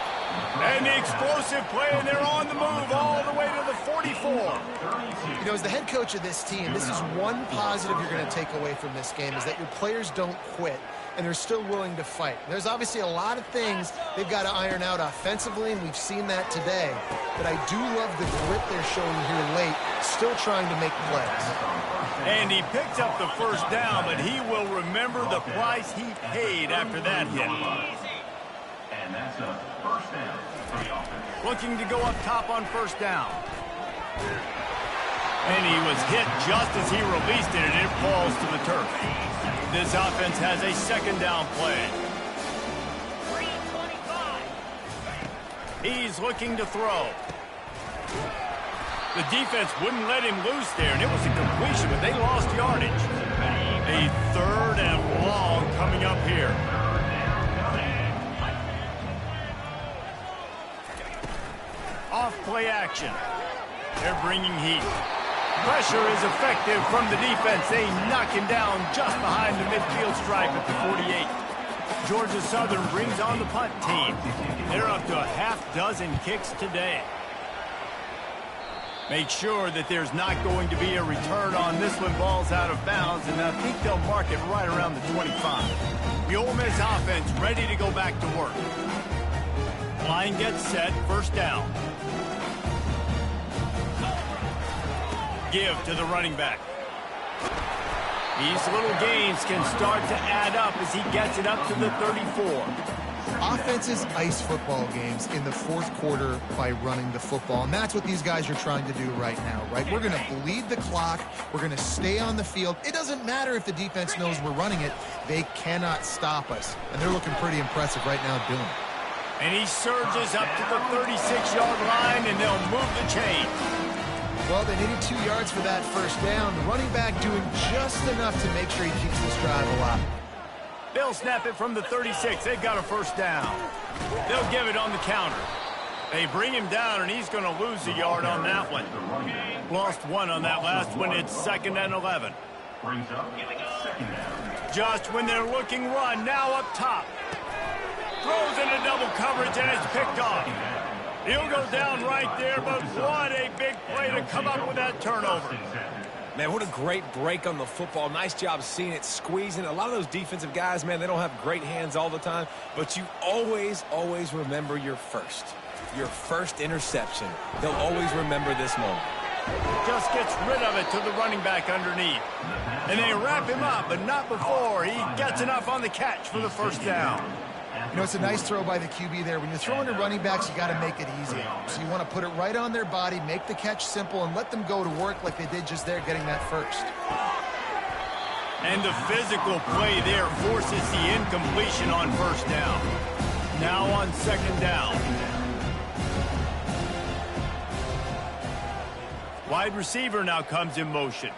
And the explosive play, and they're on the move all the way to the 44. You know, as the head coach of this team, this is one positive you're going to take away from this game, is that your players don't quit, and they're still willing to fight. There's obviously a lot of things they've got to iron out offensively, and we've seen that today. But I do love the grit they're showing here late, still trying to make plays. And he picks up the first down, but he will remember the price he paid after that hit. And that's a first down for the offense. Looking to go up top on first down. And he was hit just as he released it, and it falls to the turf. This offense has a second down play. 3:25. He's looking to throw. The defense wouldn't let him loose there, and it was a completion, but they lost yardage. A third and long coming up here. Off play action. They're bringing heat. Pressure is effective from the defense. They knock him down just behind the midfield stripe at the 48. Georgia Southern brings on the punt team. They're up to a half dozen kicks today. Make sure that there's not going to be a return on this when ball's out of bounds, and I think they'll mark it right around the 25. The Ole Miss offense ready to go back to work. Line gets set, first down. Give to the running back. These little gains can start to add up as he gets it up to the 34. Offenses ice football games in the fourth quarter by running the football, and that's what these guys are trying to do right now, right? We're going to bleed the clock. We're going to stay on the field. It doesn't matter if the defense knows we're running it. They cannot stop us, and they're looking pretty impressive right now doing it. And he surges up to the 36-yard line, and they'll move the chain. Well, they needed 2 yards for that first down. The running back doing just enough to make sure he keeps this drive alive. They'll snap it from the 36. They've got a first down. They'll give it on the counter. They bring him down, and he's going to lose a yard on that one. Lost one on that last one. It's 2nd and 11. Brings up second down. Just when they're looking run, now up top. Throws into double coverage, and it's picked off. He'll go down right there, but what a big play to come up with that turnover. Man, what a great break on the football. Nice job seeing it, squeezing. A lot of those defensive guys, man, they don't have great hands all the time, but you always remember your first interception. They'll always remember this moment. Just gets rid of it to the running back underneath. And they wrap him up, but not before he gets enough on the catch for the first down. You know, it's a nice throw by the QB there. When you're throwing to running backs, you got to make it easy. So you want to put it right on their body, make the catch simple, and let them go to work like they did just there, getting that first. And the physical play there forces the incompletion on first down. Now on second down. Wide receiver now comes in motion.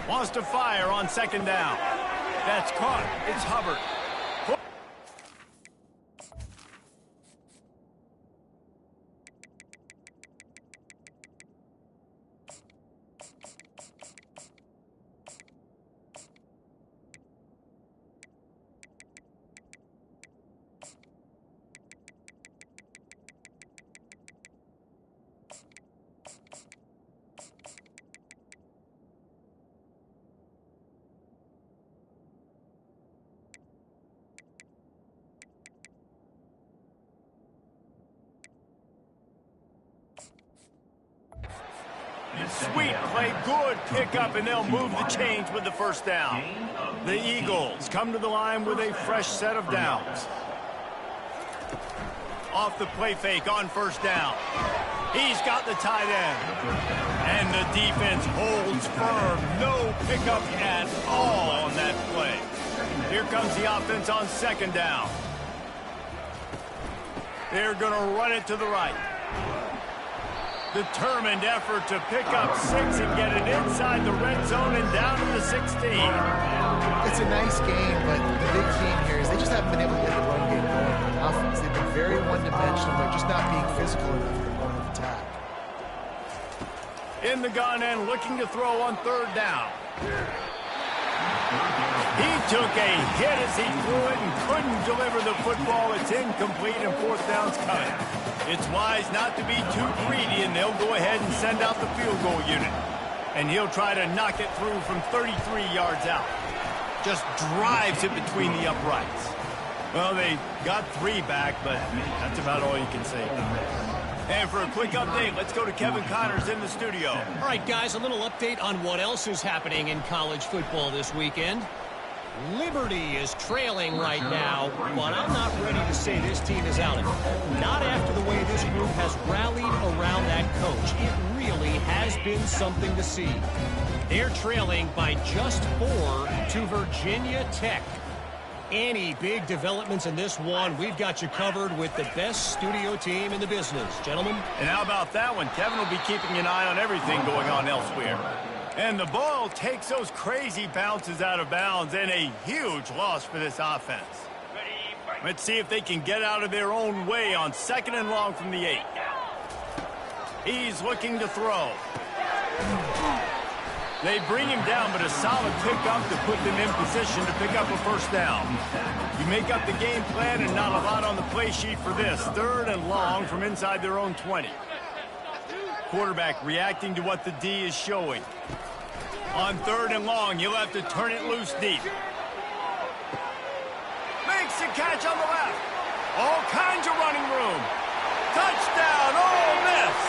Wants to fire on second down. That's caught. It's Hubbard. Sweet play, good pickup, and they'll move the chains with the first down. The Eagles come to the line with a fresh set of downs. Off the play fake on first down. He's got the tight end. And the defense holds firm. No pickup at all on that play. Here comes the offense on second down. They're going to run it to the right. Determined effort to pick up 6 and get it inside the red zone and down to the 16. It's a nice game, but the big theme here is they just haven't been able to get the run game going on offense. They've been very one-dimensional. They're just not being physical enough at the point of attack. In the gun and looking to throw on third down. He took a hit as he threw it and couldn't deliver the football. It's incomplete and fourth down's coming. It's wise not to be too greedy, and they'll go ahead and send out the field goal unit. And he'll try to knock it through from 33 yards out. Just drives it between the uprights. Well, they got 3 back, but that's about all you can say. And for a quick update, let's go to Kevin Connors in the studio. All right, guys, a little update on what else is happening in college football this weekend. Liberty is trailing right now, but I'm not ready to say this team is out of it. Not after the way this group has rallied around that coach. It really has been something to see. They're trailing by just 4 to Virginia Tech. Any big developments in this one, we've got you covered with the best studio team in the business, gentlemen. And how about that one? Kevin will be keeping an eye on everything going on elsewhere. And the ball takes those crazy bounces out of bounds, and a huge loss for this offense. Let's see if they can get out of their own way on second and long from the 8. He's looking to throw. They bring him down, but a solid pickup to put them in position to pick up a first down. You make up the game plan and not a lot on the play sheet for this. Third and long from inside their own 20. Quarterback reacting to what the D is showing. On third and long, you'll have to turn it loose deep. Makes the catch on the left. All kinds of running room. Touchdown, Ole Miss.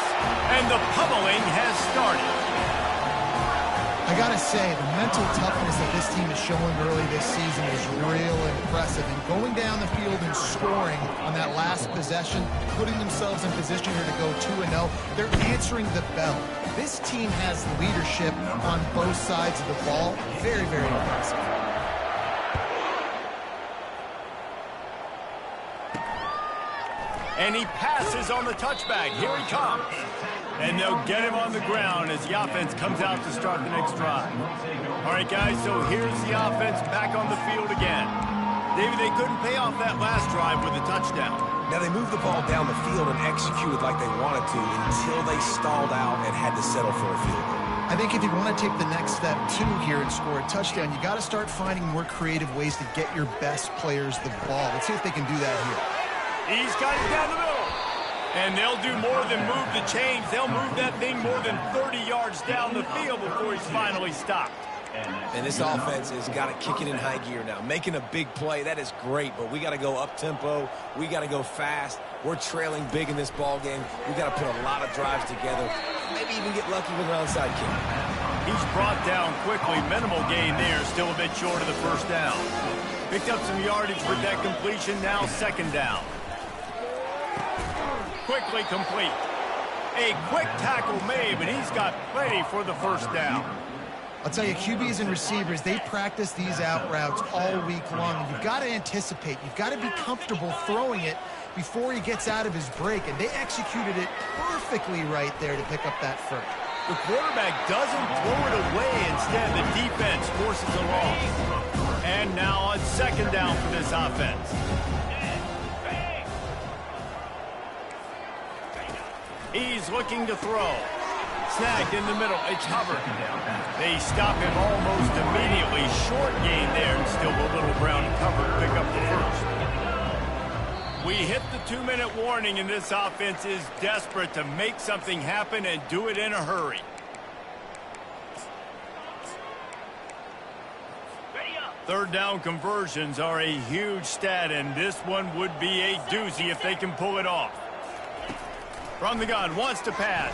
And the pummeling has started. I gotta say, the mental toughness that this team is showing early this season is real impressive. And going down the field and scoring on that last possession, putting themselves in position here to go 2-0, they're answering the bell. This team has leadership on both sides of the ball. Very, very impressive. And he passes on the touchback. Here he comes. And they'll get him on the ground as the offense comes out to start the next drive. All right, guys, so here's the offense back on the field again. David, they couldn't pay off that last drive with a touchdown. Now, they moved the ball down the field and executed like they wanted to until they stalled out and had to settle for a field goal. I think if you want to take the next step, too, here and score a touchdown, you got to start finding more creative ways to get your best players the ball. Let's see if they can do that here. He's got it down the middle. And they'll do more than move the chains. They'll move that thing more than 30 yards down the field before he's finally stopped. And this offense has got to kick it in high gear now. Making a big play, that is great, but we got to go up-tempo. We got to go fast. We're trailing big in this ball game. We got to put a lot of drives together. Maybe even get lucky with an onside kick. He's brought down quickly. Minimal gain there. Still a bit short of the first down. Picked up some yardage with that completion. Now second down. Quickly complete. A quick tackle made, but he's got plenty for the first down. I'll tell you, QBs and receivers, they practice these out routes all week long. And you've got to anticipate. You've got to be comfortable throwing it before he gets out of his break. And they executed it perfectly right there to pick up that first. The quarterback doesn't throw it away. Instead, the defense forces a loss. And now on second down for this offense. He's looking to throw. Snagged in the middle. It's Hubbard. They stop him almost immediately. Short gain there, and still a little ground cover to pick up the first. We hit the 2-minute warning, and this offense is desperate to make something happen and do it in a hurry. Third down conversions are a huge stat, and this one would be a doozy if they can pull it off. From the gun, wants to pass.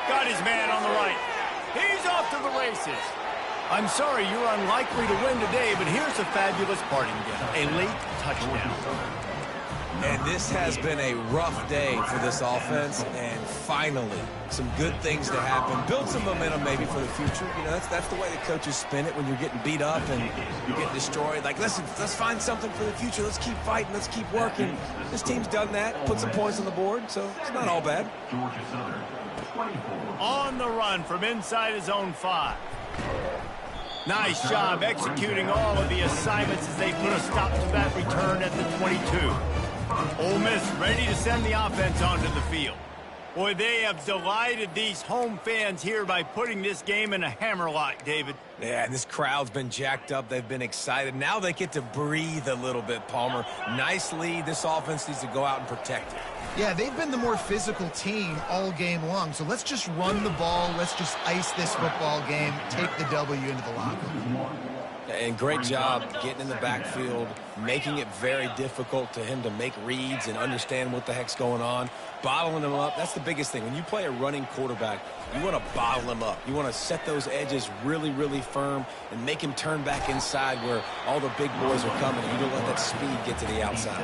Got his man on the right. He's off to the races. I'm sorry, you're unlikely to win today, but here's a fabulous parting gift. A late touchdown. And this has been a rough day for this offense, and finally, some good things to happen. Build some momentum maybe for the future. You know, that's the way the coaches spin it when you're getting beat up and you're getting destroyed. Like, listen, let's find something for the future. Let's keep fighting. Let's keep working. This team's done that, put some points on the board, so it's not all bad. On the run from inside his own 5. Nice job executing all of the assignments as they put a stop to that return at the 22. Ole Miss ready to send the offense onto the field. Boy, they have delighted these home fans here by putting this game in a hammerlock, David. Yeah, and this crowd's been jacked up. They've been excited. Now they get to breathe a little bit, Palmer. Nice lead. This offense needs to go out and protect it. Yeah, they've been the more physical team all game long. So let's just run the ball. Let's just ice this football game, take the W into the locker room. And great job getting in the backfield, making it very difficult to him to make reads and understand what the heck's going on, bottling him up. That's the biggest thing. When you play a running quarterback, you want to bottle him up. You want to set those edges really, really firm and make him turn back inside where all the big boys are coming. You don't let that speed get to the outside.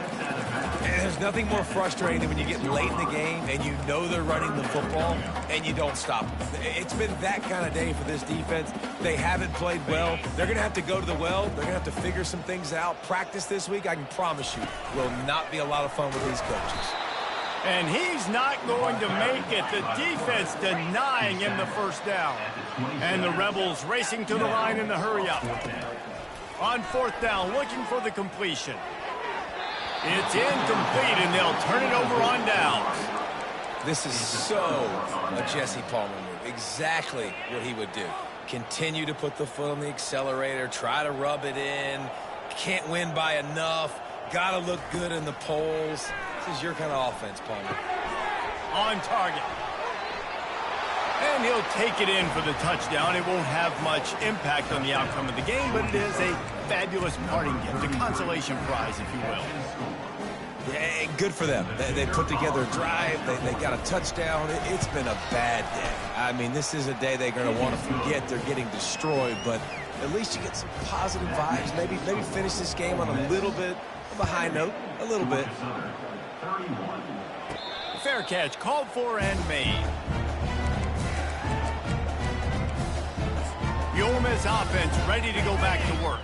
And there's nothing more frustrating than when you get late in the game and you know they're running the football and you don't stop them. It's been that kind of day for this defense. They haven't played well. They're going to have to go to the well. They're going to have to figure some things out. Practice this week, I can promise you, will not be a lot of fun with these coaches. And he's not going to make it. The defense denying him the first down. And the Rebels racing to the line in the hurry-up. On fourth down, looking for the completion. It's incomplete, and they'll turn it over on downs. This is so a Jesse Palmer move. Exactly what he would do. Continue to put the foot on the accelerator, try to rub it in. Can't win by enough. Got to look good in the polls. This is your kind of offense, Palmer. On target. And he'll take it in for the touchdown. It won't have much impact on the outcome of the game, but it is a fabulous parting gift, a consolation prize, if you will. Yeah, good for them. They put together a drive. They got a touchdown. It's been a bad day. I mean, this is a day they're going to want to forget. They're getting destroyed, but at least you get some positive vibes. Maybe finish this game on a little bit of a high note. A little bit. Fair catch, called for and made. The Ole Miss offense ready to go back to work.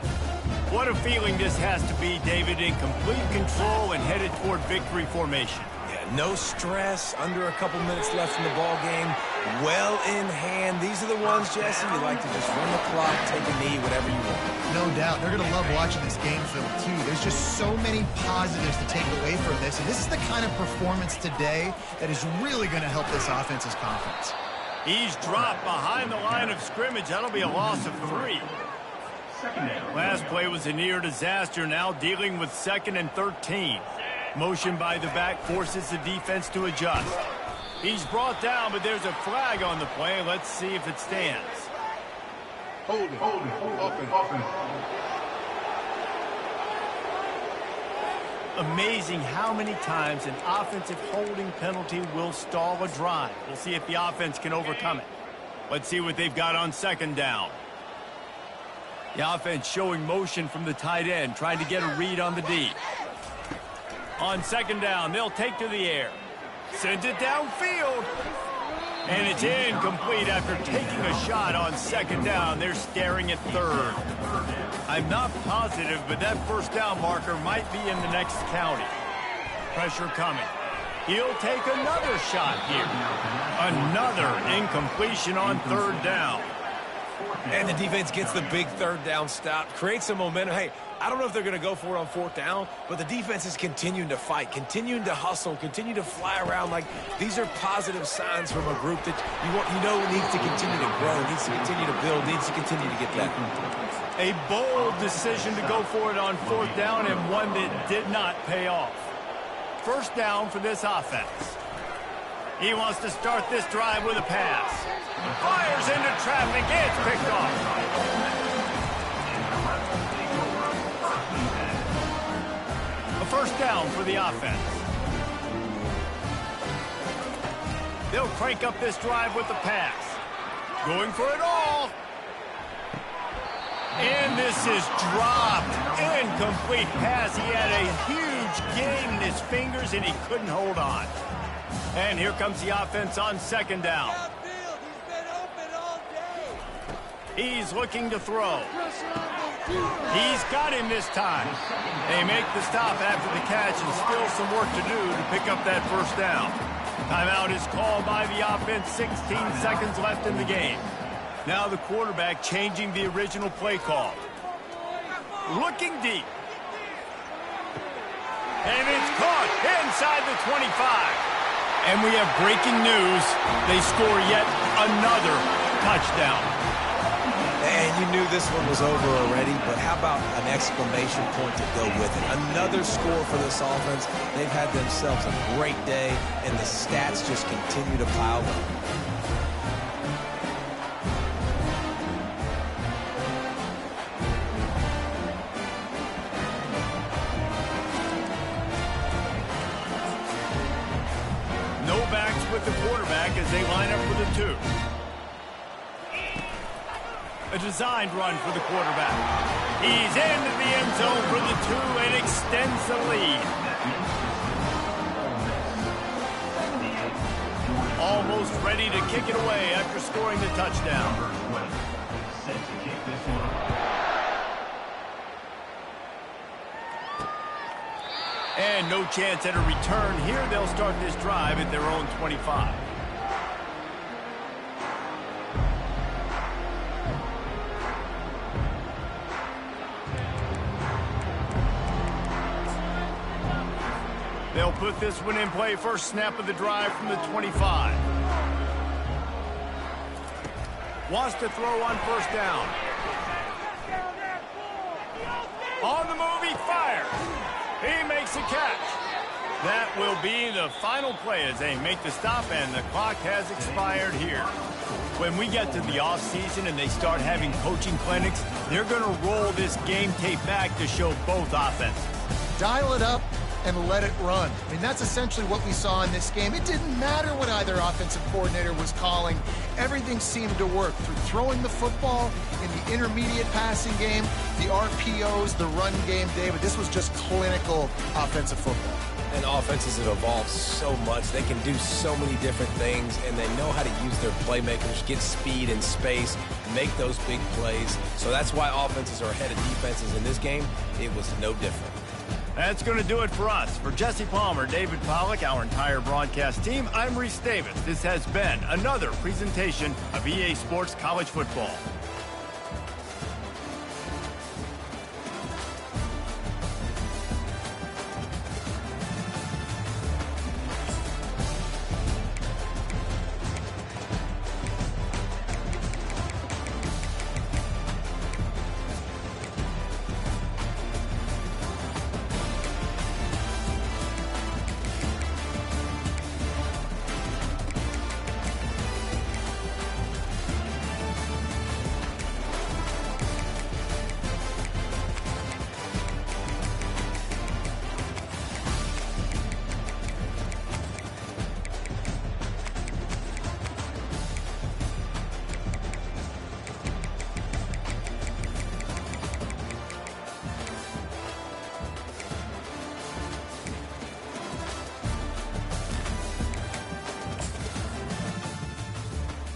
What a feeling this has to be, David, in complete control and headed toward victory formation. Yeah, no stress, under a couple minutes left in the ball game, well in hand. These are the ones, Jesse, you like to just run the clock, take a knee, whatever you want. No doubt. They're going to love watching this game film, too. There's just so many positives to take away from this, and this is the kind of performance today that is really going to help this offense's confidence. He's dropped behind the line of scrimmage. That'll be a loss of 3. Last play was a near disaster, now dealing with 2nd and 13. Motion by the back forces the defense to adjust. He's brought down, but there's a flag on the play. Let's see if it stands. Hold it. Offense. Amazing how many times an offensive holding penalty will stall a drive. We'll see if the offense can overcome it. Let's see what they've got on 2nd down. The offense showing motion from the tight end, trying to get a read on the D. On 2nd down, they'll take to the air. Sends it downfield. And it's incomplete after taking a shot on second down. They're staring at third. I'm not positive, but that first down marker might be in the next county. Pressure coming. He'll take another shot here. Another incompletion on third down. And the defense gets the big third down stop, creates some momentum. Hey, I don't know if they're going to go for it on fourth down, but the defense is continuing to fight, continuing to hustle, continue to fly around. Like, these are positive signs from a group that you know needs to continue to grow, needs to continue to build, needs to continue to get better. A bold decision to go for it on fourth down, and one that did not pay off. First down for this offense. He wants to start this drive with a pass. Fires into traffic. It's picked off. A first down for the offense. They'll crank up this drive with the pass. Going for it all. And this is dropped. Incomplete pass. He had a huge gain in his fingers, and he couldn't hold on. And here comes the offense on second down. He's looking to throw. He's got him this time. They make the stop after the catch, and still some work to do to pick up that first down. Timeout is called by the offense. 16 seconds left in the game. Now the quarterback changing the original play call. Looking deep. And it's caught inside the 25. And we have breaking news. They score yet another touchdown. And you knew this one was over already, but how about an exclamation point to go with it? Another score for this offense. They've had themselves a great day, and the stats just continue to pile up. With the quarterback as they line up for the two. A designed run for the quarterback. He's into the end zone for the two and extends the lead. Almost ready to kick it away after scoring the touchdown. Set to kick this one. And no chance at a return here. They'll start this drive at their own 25. They'll put this one in play. First snap of the drive from the 25. Wants to throw on first down. On the move, he fires. He makes a catch. That will be the final play as they make the stop, and the clock has expired here. When we get to the offseason and they start having coaching clinics, they're going to roll this game tape back to show both offenses. Dial it up and let it run. I mean, that's essentially what we saw in this game. It didn't matter what either offensive coordinator was calling. Everything seemed to work through throwing the football in the intermediate passing game, the RPOs, the run game, David. This was just clinical offensive football. And offenses have evolved so much. They can do so many different things, and they know how to use their playmakers, get speed and space, make those big plays. So that's why offenses are ahead of defenses in this game. It was no different. That's going to do it for us. For Jesse Palmer, David Pollack, our entire broadcast team, I'm Reese Davis. This has been another presentation of EA Sports College Football.